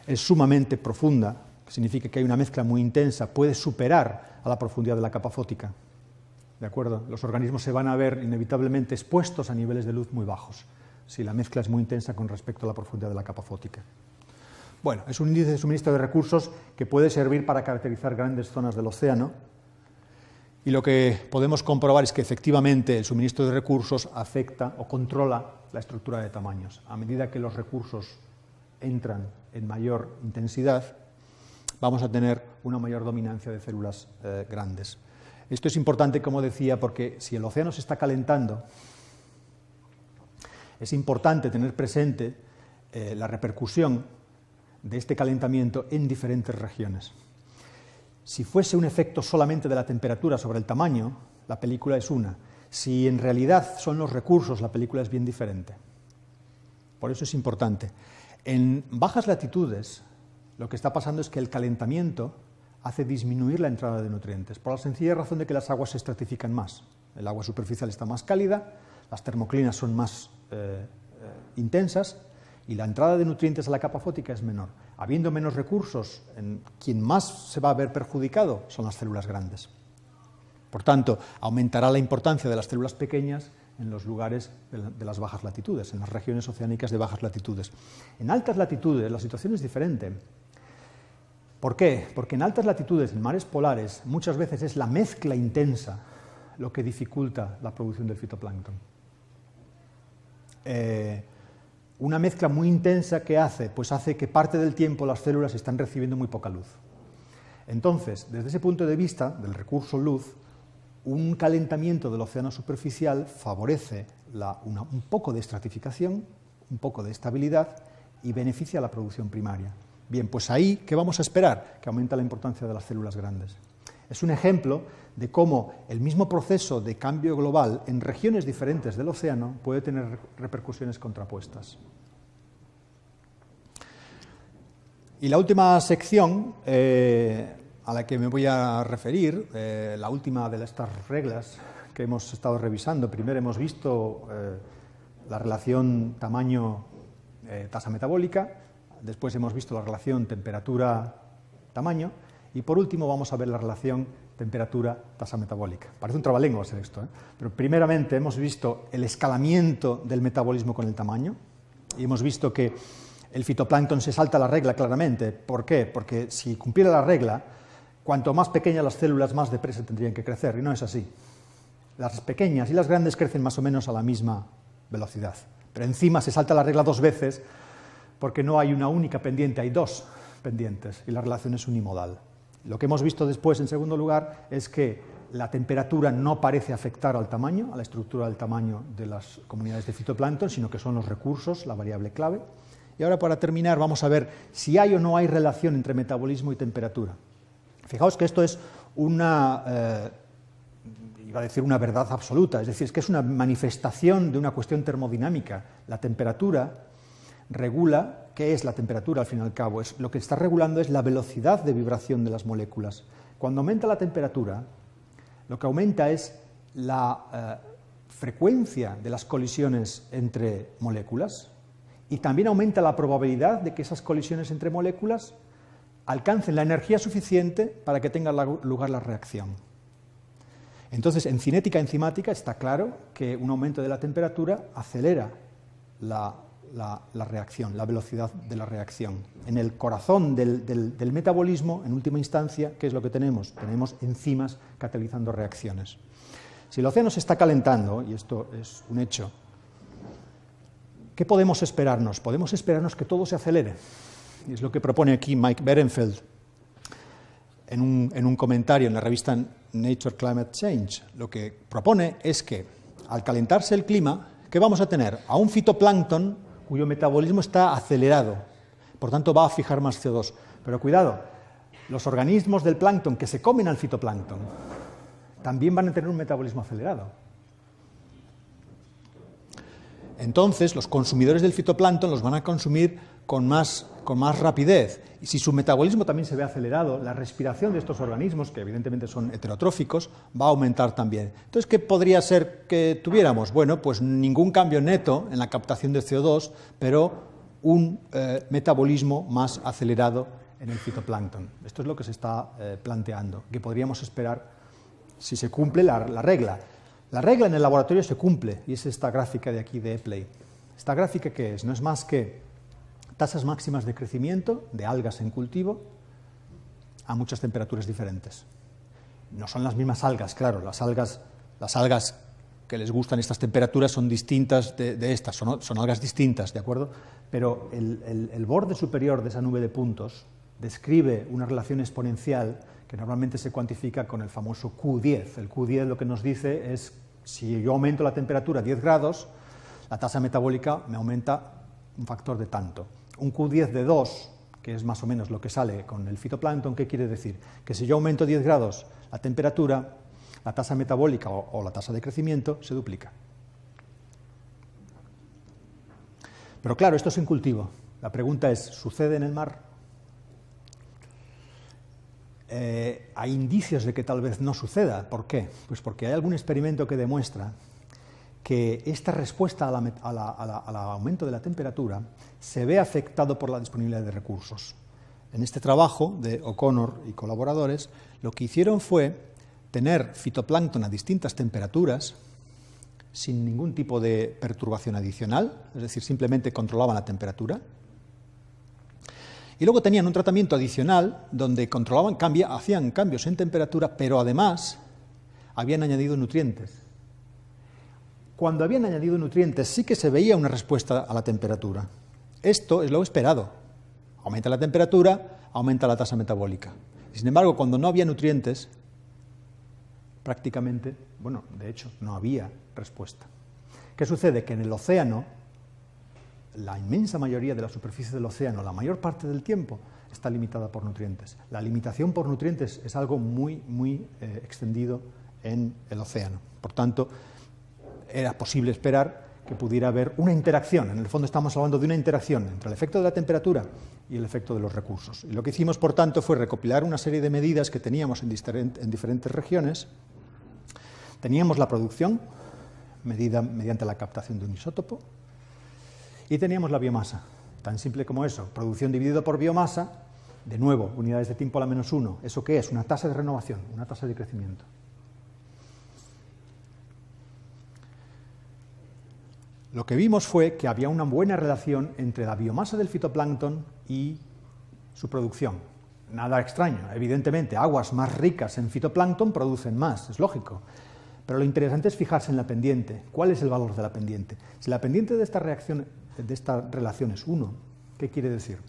es sumamente profunda, que significa que hay una mezcla muy intensa, puede superar a la profundidad de la capa fótica. ¿De acuerdo? Los organismos se van a ver inevitablemente expuestos a niveles de luz muy bajos, si la mezcla es muy intensa con respecto a la profundidad de la capa fótica. Bueno, es un índice de suministro de recursos que puede servir para caracterizar grandes zonas del océano, y lo que podemos comprobar es que efectivamente el suministro de recursos afecta o controla la estructura de tamaños. A medida que los recursos entran en mayor intensidad, vamos a tener una mayor dominancia de células grandes. Esto es importante, como decía, porque si el océano se está calentando, es importante tener presente la repercusión de este calentamiento en diferentes regiones. Si fuese un efecto solamente de la temperatura sobre el tamaño, la película es una. Si en realidad son los recursos, la película es bien diferente. Por eso es importante. En bajas latitudes, lo que está pasando es que el calentamiento hace disminuir la entrada de nutrientes, por la sencilla razón de que las aguas se estratifican más. El agua superficial está más cálida, las termoclinas son más intensas y la entrada de nutrientes a la capa fótica es menor. Habiendo menos recursos, quien más se va a ver perjudicado son las células grandes. Por tanto, aumentará la importancia de las células pequeñas en los lugares de las bajas latitudes, en las regiones oceánicas de bajas latitudes. En altas latitudes la situación es diferente. ¿Por qué? Porque en altas latitudes, en mares polares, muchas veces es la mezcla intensa lo que dificulta la producción del fitoplancton. Una mezcla muy intensa que hace, pues hace que parte del tiempo las células están recibiendo muy poca luz. Entonces, desde ese punto de vista del recurso luz, un calentamiento del océano superficial favorece un poco de estratificación, un poco de estabilidad y beneficia a la producción primaria. Bien, pues ahí, ¿qué vamos a esperar? Que aumenta la importancia de las células grandes. Es un ejemplo de cómo el mismo proceso de cambio global en regiones diferentes del océano puede tener repercusiones contrapuestas. Y la última sección a la que me voy a referir, la última de estas reglas que hemos estado revisando. Primero hemos visto la relación tamaño-tasa metabólica, después hemos visto la relación temperatura-tamaño y por último vamos a ver la relación temperatura-tasa metabólica. Parece un trabalenguas esto, pero primeramente hemos visto el escalamiento del metabolismo con el tamaño y hemos visto que el fitoplancton se salta la regla claramente. ¿Por qué? Porque si cumpliera la regla, cuanto más pequeñas las células, más deprisa tendrían que crecer, y no es así. Las pequeñas y las grandes crecen más o menos a la misma velocidad, pero encima se salta la regla dos veces porque no hay una única pendiente, hay dos pendientes y la relación es unimodal. Lo que hemos visto después, en segundo lugar, es que la temperatura no parece afectar al tamaño, a la estructura del tamaño de las comunidades de fitoplancton, sino que son los recursos, la variable clave. Y ahora, para terminar, vamos a ver si hay o no hay relación entre metabolismo y temperatura. Fijaos que esto es iba a decir una verdad absoluta, es decir, es que es una manifestación de una cuestión termodinámica. La temperatura regula, ¿qué es la temperatura al fin y al cabo? Lo que está regulando es la velocidad de vibración de las moléculas. Cuando aumenta la temperatura, lo que aumenta es la frecuencia de las colisiones entre moléculas y también aumenta la probabilidad de que esas colisiones entre moléculas alcancen la energía suficiente para que tenga lugar la reacción. Entonces, en cinética enzimática está claro que un aumento de la temperatura acelera la reacción, la velocidad de la reacción. En el corazón del metabolismo, en última instancia, ¿qué es lo que tenemos? Tenemos enzimas catalizando reacciones. Si el océano se está calentando, y esto es un hecho, ¿qué podemos esperarnos? Podemos esperarnos que todo se acelere. Y es lo que propone aquí Mike Berenfeld en un comentario en la revista Nature Climate Change. Lo que propone es que, al calentarse el clima, ¿qué vamos a tener? A un fitoplancton cuyo metabolismo está acelerado, por tanto va a fijar más CO2. Pero cuidado, los organismos del plancton que se comen al fitoplancton también van a tener un metabolismo acelerado. Entonces, los consumidores del fitoplancton los van a consumir con más rapidez. Y si su metabolismo también se ve acelerado, la respiración de estos organismos, que evidentemente son heterotróficos, va a aumentar también. Entonces, ¿qué podría ser que tuviéramos? Bueno, pues ningún cambio neto en la captación de CO2, pero un metabolismo más acelerado en el fitoplancton. Esto es lo que se está planteando, que podríamos esperar si se cumple la regla. La regla en el laboratorio se cumple, y es esta gráfica de aquí de Epley. ¿Esta gráfica qué es? No es más que tasas máximas de crecimiento de algas en cultivo a muchas temperaturas diferentes. No son las mismas algas, claro, las algas que les gustan estas temperaturas son distintas de estas, son algas distintas, ¿de acuerdo? Pero el borde superior de esa nube de puntos describe una relación exponencial que normalmente se cuantifica con el famoso Q10. El Q10 lo que nos dice es, si yo aumento la temperatura 10 grados, la tasa metabólica me aumenta un factor de tanto. Un Q10 de 2 que es más o menos lo que sale con el fitoplancton. ¿Qué quiere decir? Que si yo aumento 10 grados la temperatura, la tasa metabólica o la tasa de crecimiento se duplica. Pero claro, esto es en cultivo. La pregunta es, ¿sucede en el mar? Hay indicios de que tal vez no suceda. ¿Por qué? Pues porque hay algún experimento que demuestra que esta respuesta al aumento de la temperatura se ve afectado por la disponibilidad de recursos. En este trabajo de O'Connor y colaboradores, lo que hicieron fue tener fitoplancton a distintas temperaturas, sin ningún tipo de perturbación adicional, es decir, simplemente controlaban la temperatura. Y luego tenían un tratamiento adicional donde controlaban, hacían cambios en temperatura, pero además habían añadido nutrientes. Cuando habían añadido nutrientes sí que se veía una respuesta a la temperatura. Esto es lo esperado. Aumenta la temperatura, aumenta la tasa metabólica. Sin embargo, cuando no había nutrientes, prácticamente, bueno, de hecho, no había respuesta. ¿Qué sucede? Que en el océano, la inmensa mayoría de la superficie del océano, la mayor parte del tiempo, está limitada por nutrientes. La limitación por nutrientes es algo muy extendido en el océano. Por tanto, era posible esperar que pudiera haber una interacción. En el fondo estamos hablando de una interacción entre el efecto de la temperatura y el efecto de los recursos. Y lo que hicimos, por tanto, fue recopilar una serie de medidas que teníamos en diferentes regiones. Teníamos la producción, medida mediante la captación de un isótopo, y teníamos la biomasa. Tan simple como eso, producción dividido por biomasa, de nuevo, unidades de tiempo a la -1. ¿Eso qué es? Una tasa de renovación, una tasa de crecimiento. Lo que vimos fue que había una buena relación entre la biomasa del fitoplancton y su producción. Nada extraño, evidentemente, aguas más ricas en fitoplancton producen más, es lógico. Pero lo interesante es fijarse en la pendiente. ¿Cuál es el valor de la pendiente? Si la pendiente de esta relación es 1, ¿qué quiere decir?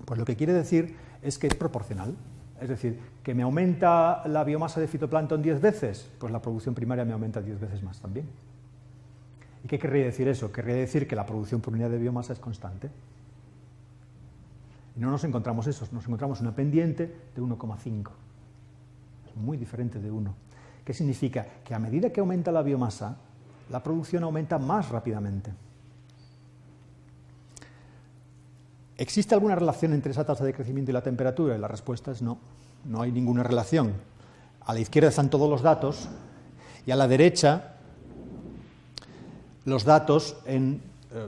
Pues lo que quiere decir es que es proporcional. Es decir, que me aumenta la biomasa de fitoplancton 10 veces, pues la producción primaria me aumenta 10 veces más también. ¿Y qué querría decir eso? Querría decir que la producción por unidad de biomasa es constante. Y no nos encontramos eso, nos encontramos una pendiente de 1,5. Es muy diferente de 1. ¿Qué significa? Que a medida que aumenta la biomasa, la producción aumenta más rápidamente. ¿Existe alguna relación entre esa tasa de crecimiento y la temperatura? Y la respuesta es no, no hay ninguna relación. A la izquierda están todos los datos y a la derecha los datos en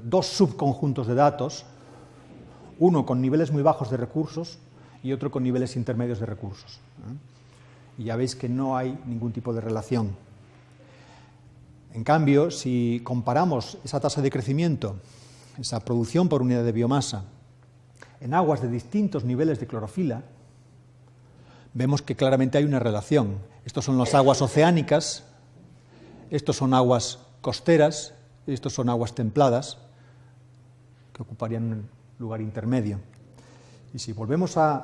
dos subconjuntos de datos, uno con niveles muy bajos de recursos y otro con niveles intermedios de recursos. Y ya veis que no hay ningún tipo de relación. En cambio, si comparamos esa tasa de crecimiento, esa producción por unidad de biomasa, en aguas de distintos niveles de clorofila, vemos que claramente hay una relación. Estos son las aguas oceánicas, estos son aguas costeras, estos son aguas templadas, que ocuparían un lugar intermedio. Y si volvemos al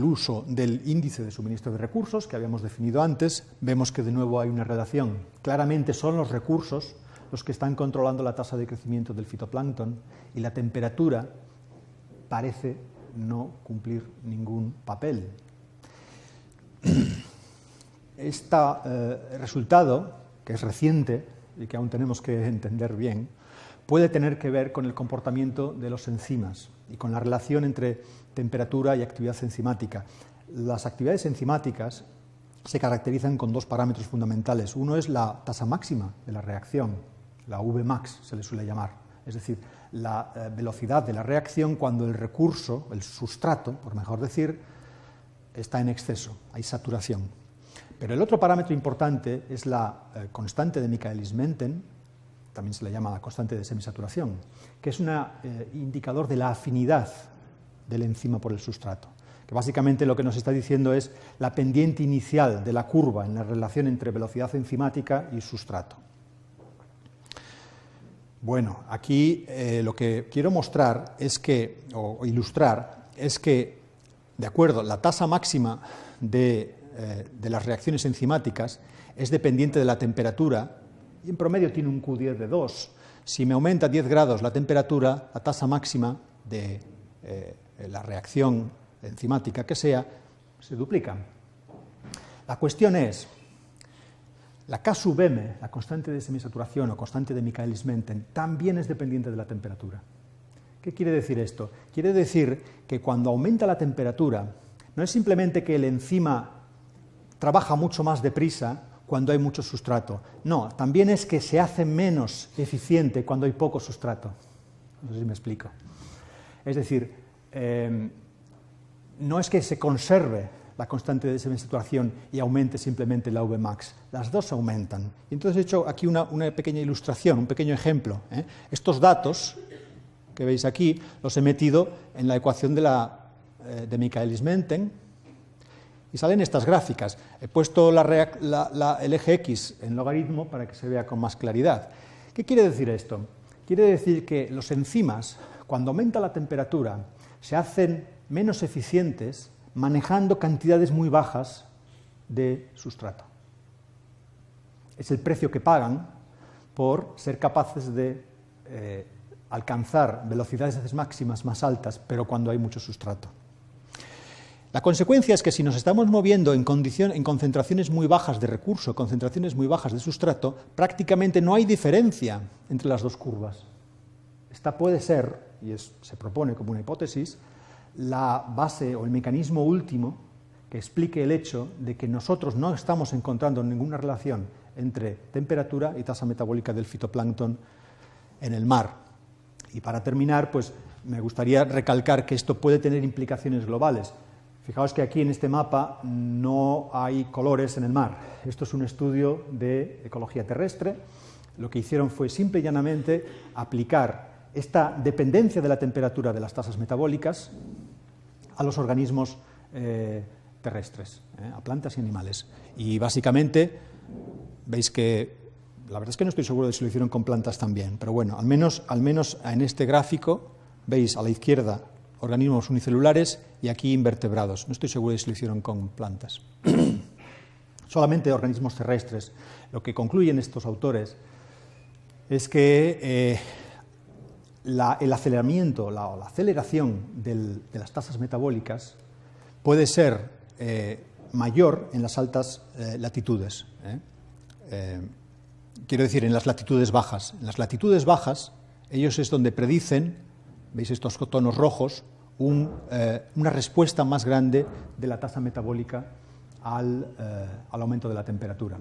uso del índice de suministro de recursos que habíamos definido antes, vemos que de nuevo hay una relación. Claramente son los recursos los que están controlando la tasa de crecimiento del fitoplancton y la temperatura parece no cumplir ningún papel. Este resultado, que es reciente y que aún tenemos que entender bien, puede tener que ver con el comportamiento de los enzimas y con la relación entre temperatura y actividad enzimática. Las actividades enzimáticas se caracterizan con dos parámetros fundamentales. Uno es la tasa máxima de la reacción, la Vmax se le suele llamar, es decir, la velocidad de la reacción cuando el recurso, el sustrato, por mejor decir, está en exceso, hay saturación. Pero el otro parámetro importante es la constante de Michaelis-Menten, también se le llama la constante de semisaturación, que es un indicador de la afinidad del enzima por el sustrato, que básicamente lo que nos está diciendo es la pendiente inicial de la curva en la relación entre velocidad enzimática y sustrato. Bueno, aquí lo que quiero mostrar es que, o ilustrar, es que, de acuerdo, la tasa máxima de las reacciones enzimáticas es dependiente de la temperatura y en promedio tiene un Q10 de 2. Si me aumenta 10 grados la temperatura, la tasa máxima de la reacción enzimática que sea, se duplican. La cuestión es, la K sub m, la constante de semisaturación o constante de Michaelis-Menten, también es dependiente de la temperatura. ¿Qué quiere decir esto? Quiere decir que cuando aumenta la temperatura, no es simplemente que el enzima trabaja mucho más deprisa cuando hay mucho sustrato. No, también es que se hace menos eficiente cuando hay poco sustrato. No sé si me explico. Es decir, no es que se conserve la constante de semisaturación y aumente simplemente la Vmax. Las dos aumentan. Y entonces he hecho aquí una pequeña ilustración, un pequeño ejemplo. Estos datos que veis aquí los he metido en la ecuación de Michaelis-Menten y salen estas gráficas. He puesto el eje X en logaritmo para que se vea con más claridad. ¿Qué quiere decir esto? Quiere decir que los enzimas, cuando aumenta la temperatura, se hacen menos eficientes manejando cantidades muy bajas de sustrato. Es el precio que pagan por ser capaces de alcanzar velocidades máximas más altas, pero cuando hay mucho sustrato. La consecuencia es que si nos estamos moviendo en concentraciones muy bajas de recurso, concentraciones muy bajas de sustrato, prácticamente no hay diferencia entre las dos curvas. Esta puede ser, y se propone como una hipótesis, la base o el mecanismo último que explique el hecho de que nosotros no estamos encontrando ninguna relación entre temperatura y tasa metabólica del fitoplancton en el mar. Y para terminar, pues me gustaría recalcar que esto puede tener implicaciones globales. Fijaos que aquí en este mapa no hay colores en el mar. Esto es un estudio de ecología terrestre. Lo que hicieron fue simple y llanamente aplicar esta dependencia de la temperatura de las tasas metabólicas a los organismos terrestres, a plantas y animales. Y básicamente veis que, la verdad es que no estoy seguro de si lo hicieron con plantas también, pero bueno, al menos en este gráfico veis a la izquierda organismos unicelulares y aquí invertebrados. No estoy seguro de si lo hicieron con plantas. Solamente organismos terrestres. Lo que concluyen estos autores es que el aceleramiento, la aceleración de las tasas metabólicas puede ser mayor en las altas latitudes. Quiero decir, en las latitudes bajas. En las latitudes bajas, ellos es donde predicen, veis estos tonos rojos, una respuesta más grande de la tasa metabólica al aumento de la temperatura.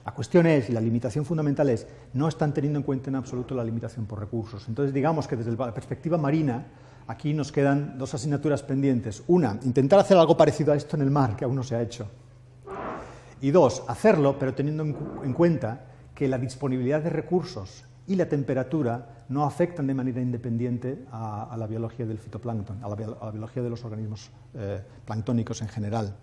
La cuestión es, y la limitación fundamental es, no están teniendo en cuenta en absoluto la limitación por recursos. Entonces, digamos que desde la perspectiva marina, aquí nos quedan dos asignaturas pendientes. Una, intentar hacer algo parecido a esto en el mar, que aún no se ha hecho. Y dos, hacerlo, pero teniendo en cuenta que la disponibilidad de recursos y la temperatura no afectan de manera independiente a la biología del fitoplancton, a la biología de los organismos planctónicos en general.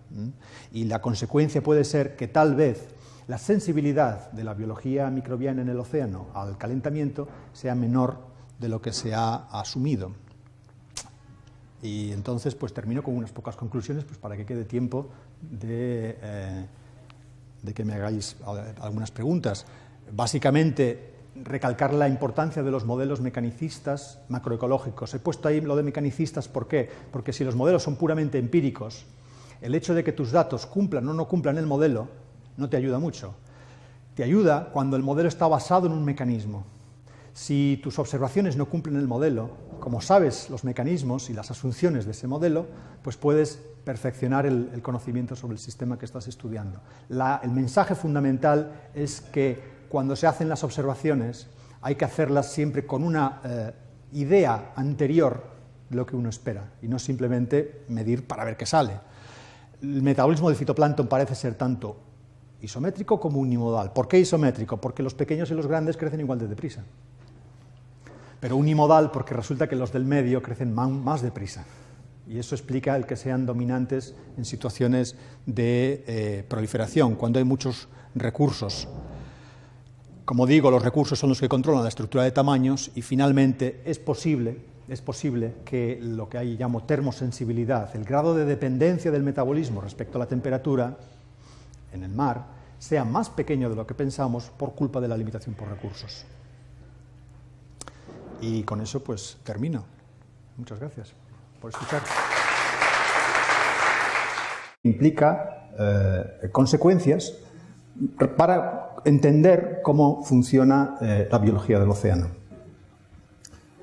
Y la consecuencia puede ser que tal vez la sensibilidad de la biología microbiana en el océano al calentamiento sea menor de lo que se ha asumido. Y entonces pues termino con unas pocas conclusiones pues, para que quede tiempo de que me hagáis algunas preguntas. Básicamente, recalcar la importancia de los modelos mecanicistas macroecológicos. He puesto ahí lo de mecanicistas, ¿por qué? Porque si los modelos son puramente empíricos, el hecho de que tus datos cumplan o no cumplan el modelo no te ayuda mucho. Te ayuda cuando el modelo está basado en un mecanismo. Si tus observaciones no cumplen el modelo, como sabes los mecanismos y las asunciones de ese modelo, pues puedes perfeccionar el conocimiento sobre el sistema que estás estudiando. El mensaje fundamental es que cuando se hacen las observaciones hay que hacerlas siempre con una idea anterior de lo que uno espera y no simplemente medir para ver qué sale. El metabolismo del fitoplancton parece ser tanto isométrico como unimodal. ¿Por qué isométrico? Porque los pequeños y los grandes crecen igual de deprisa. Pero unimodal porque resulta que los del medio crecen más deprisa. Y eso explica el que sean dominantes en situaciones de proliferación, cuando hay muchos recursos. Como digo, los recursos son los que controlan la estructura de tamaños y finalmente es posible que lo que ahí llamo termosensibilidad, el grado de dependencia del metabolismo respecto a la temperatura en el mar, sea más pequeño de lo que pensamos por culpa de la limitación por recursos. Y con eso pues termino. Muchas gracias. por escuchar. Implica consecuencias para entender cómo funciona la biología del océano.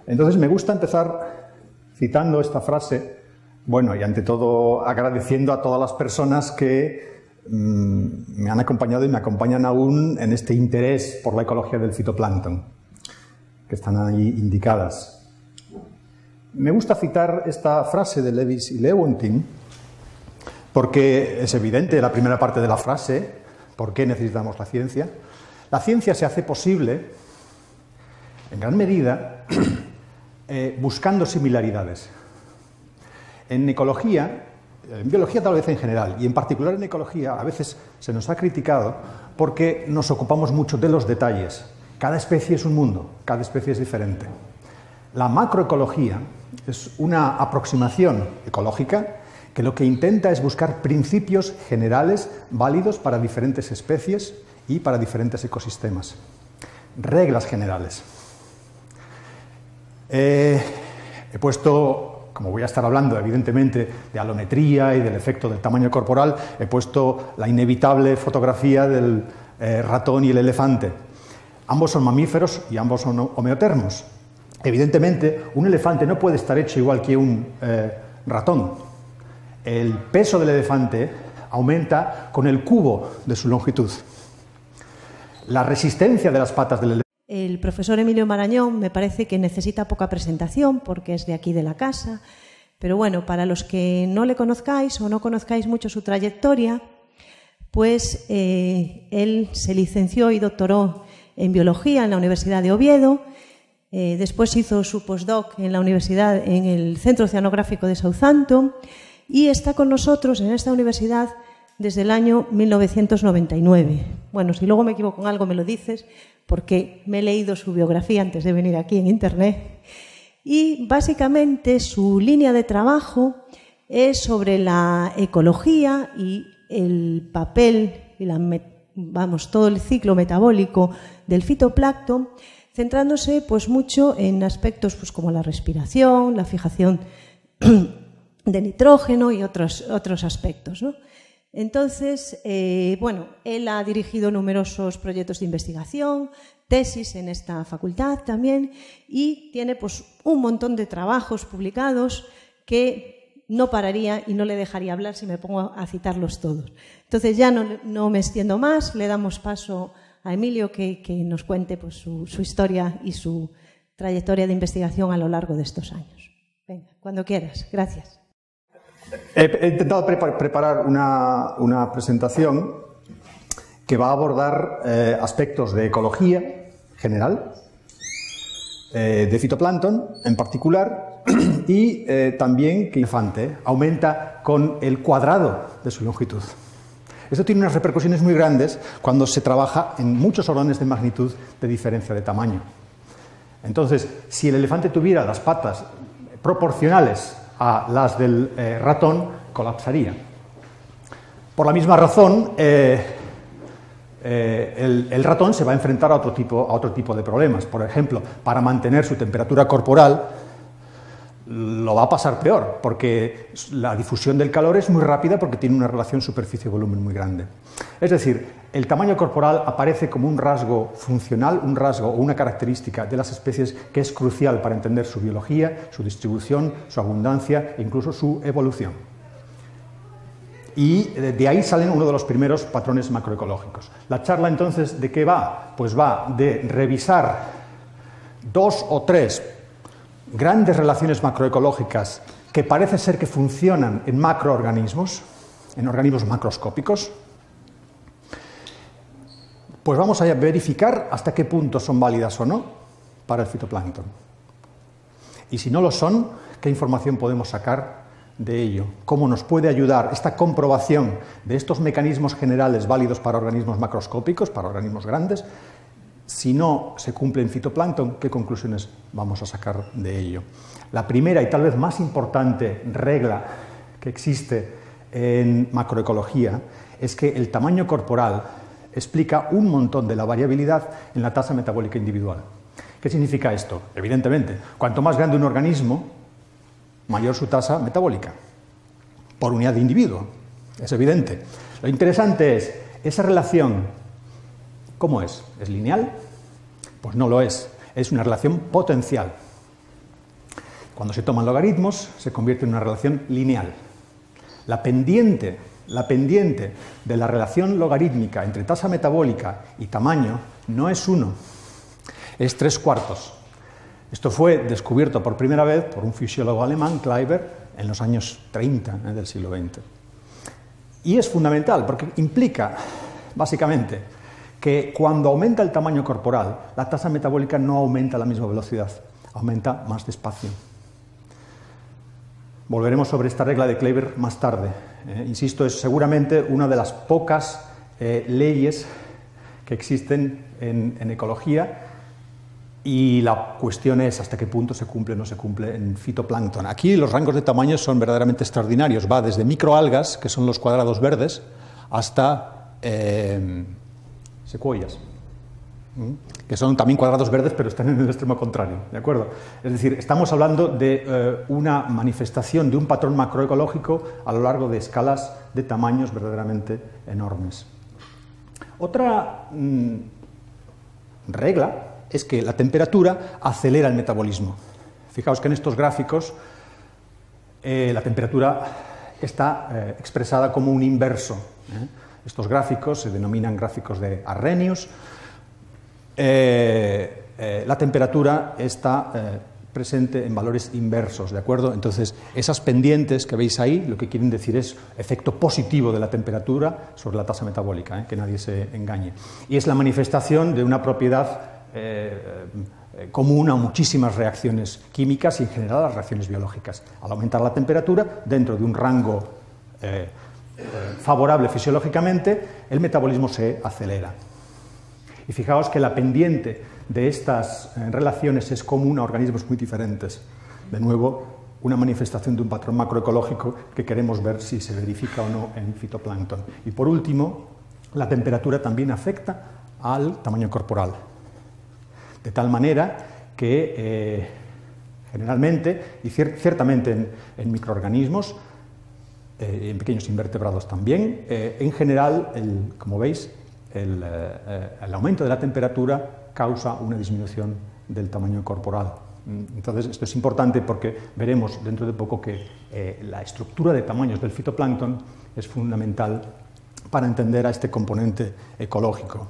Entonces me gusta empezar citando esta frase, bueno, y ante todo agradeciendo a todas las personas que me han acompañado y me acompañan aún en este interés por la ecología del fitoplancton, que están ahí indicadas. Me gusta citar esta frase de Lewis y Lewontin porque es evidente la primera parte de la frase, ¿por qué necesitamos la ciencia? La ciencia se hace posible, en gran medida, buscando similaridades. En ecología, en biología tal vez en general, y en particular en ecología, a veces se nos ha criticado porque nos ocupamos mucho de los detalles. Cada especie es un mundo, cada especie es diferente. La macroecología es una aproximación ecológica que lo que intenta es buscar principios generales válidos para diferentes especies y para diferentes ecosistemas. Reglas generales. He puesto, como voy a estar hablando evidentemente de alometría y del efecto del tamaño corporal, he puesto la inevitable fotografía del ratón y el elefante. Ambos son mamíferos y ambos son homeotermos. Evidentemente, un elefante no puede estar hecho igual que un ratón. El peso del elefante aumenta con el cubo de su longitud. La resistencia de las patas del elefante. El profesor Emilio Marañón me parece que necesita poca presentación porque es de aquí de la casa, pero bueno, para los que no le conozcáis o no conozcáis mucho su trayectoria, pues él se licenció y doctoró en biología en la Universidad de Oviedo, después hizo su postdoc en la universidad, en el Centro Oceanográfico de Southampton, y está con nosotros en esta universidad desde el año 1999. Bueno, si luego me equivoco en algo me lo dices, porque me he leído su biografía antes de venir aquí en Internet. Y básicamente su línea de trabajo es sobre la ecología y el papel, y todo el ciclo metabólico del fitoplancton, centrándose pues mucho en aspectos pues, como la respiración, la fijación de nitrógeno y otros aspectos, ¿no? Entonces, bueno, él ha dirigido numerosos proyectos de investigación, tesis en esta facultad también, y tiene pues un montón de trabajos publicados que no pararía y no le dejaría hablar si me pongo a citarlos todos. Entonces ya no me extiendo más, le damos paso a Emilio que nos cuente pues, su historia y su trayectoria de investigación a lo largo de estos años. Venga, cuando quieras. Gracias. He intentado preparar una presentación que va a abordar aspectos de ecología general, de fitoplancton en particular, y también que el elefante aumenta con el cuadrado de su longitud. Esto tiene unas repercusiones muy grandes cuando se trabaja en muchos órdenes de magnitud de diferencia de tamaño. Entonces, si el elefante tuviera las patas proporcionales a las del ratón, colapsaría. Por la misma razón, el ratón se va a enfrentar a otro tipo de problemas. Por ejemplo, para mantener su temperatura corporal, lo va a pasar peor, porque la difusión del calor es muy rápida porque tiene una relación superficie-volumen muy grande. Es decir, el tamaño corporal aparece como un rasgo funcional, un rasgo o una característica de las especies que es crucial para entender su biología, su distribución, su abundancia e incluso su evolución. Y de ahí salen uno de los primeros patrones macroecológicos. La charla entonces, ¿de qué va? Pues va de revisar 2 o 3 grandes relaciones macroecológicas que parece ser que funcionan en macroorganismos, en organismos macroscópicos. Pues vamos a verificar hasta qué punto son válidas o no para el fitoplancton. Y si no lo son, ¿qué información podemos sacar de ello? ¿Cómo nos puede ayudar esta comprobación de estos mecanismos generales válidos para organismos macroscópicos, para organismos grandes? Si no se cumple en fitoplancton, ¿qué conclusiones vamos a sacar de ello? La primera y tal vez más importante regla que existe en macroecología es que el tamaño corporal explica un montón de la variabilidad en la tasa metabólica individual. ¿Qué significa esto? Evidentemente, cuanto más grande un organismo, mayor su tasa metabólica, por unidad de individuo, es evidente. Lo interesante es, esa relación, ¿cómo es? ¿Es lineal? Pues no lo es una relación potencial. Cuando se toman logaritmos, se convierte en una relación lineal. La pendiente de la relación logarítmica entre tasa metabólica y tamaño no es 1, es 3/4. Esto fue descubierto por primera vez por un fisiólogo alemán, Kleiber, en los años 30 del siglo XX. Y es fundamental porque implica, básicamente, que cuando aumenta el tamaño corporal, la tasa metabólica no aumenta a la misma velocidad, aumenta más despacio. Volveremos sobre esta regla de Kleiber más tarde. Insisto, es seguramente una de las pocas leyes que existen en ecología, y la cuestión es hasta qué punto se cumple o no se cumple en fitoplancton. Aquí los rangos de tamaño son verdaderamente extraordinarios. Va desde microalgas, que son los cuadrados verdes, hasta secuoyas, que son también cuadrados verdes, pero están en el extremo contrario, ¿de acuerdo? Es decir, estamos hablando de una manifestación de un patrón macroecológico a lo largo de escalas de tamaños verdaderamente enormes. Otra regla es que la temperatura acelera el metabolismo. Fijaos que en estos gráficos la temperatura está expresada como un inverso. Estos gráficos se denominan gráficos de Arrhenius. La temperatura está presente en valores inversos, ¿de acuerdo? Entonces, esas pendientes que veis ahí, lo que quieren decir es efecto positivo de la temperatura sobre la tasa metabólica, que nadie se engañe. Y es la manifestación de una propiedad común a muchísimas reacciones químicas y en general a las reacciones biológicas. Al aumentar la temperatura, dentro de un rango favorable fisiológicamente, el metabolismo se acelera. Y fijaos que la pendiente de estas relaciones es común a organismos muy diferentes. De nuevo, una manifestación de un patrón macroecológico que queremos ver si se verifica o no en fitoplancton. Y por último, la temperatura también afecta al tamaño corporal. De tal manera que generalmente, y ciertamente en microorganismos, en pequeños invertebrados también, en general, como veis, el aumento de la temperatura causa una disminución del tamaño corporal. Entonces, esto es importante porque veremos dentro de poco que la estructura de tamaños del fitoplancton es fundamental para entender a este componente ecológico.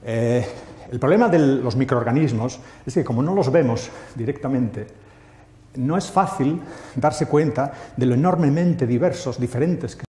El problema de los microorganismos es que, como no los vemos directamente, no es fácil darse cuenta de lo enormemente diferentes que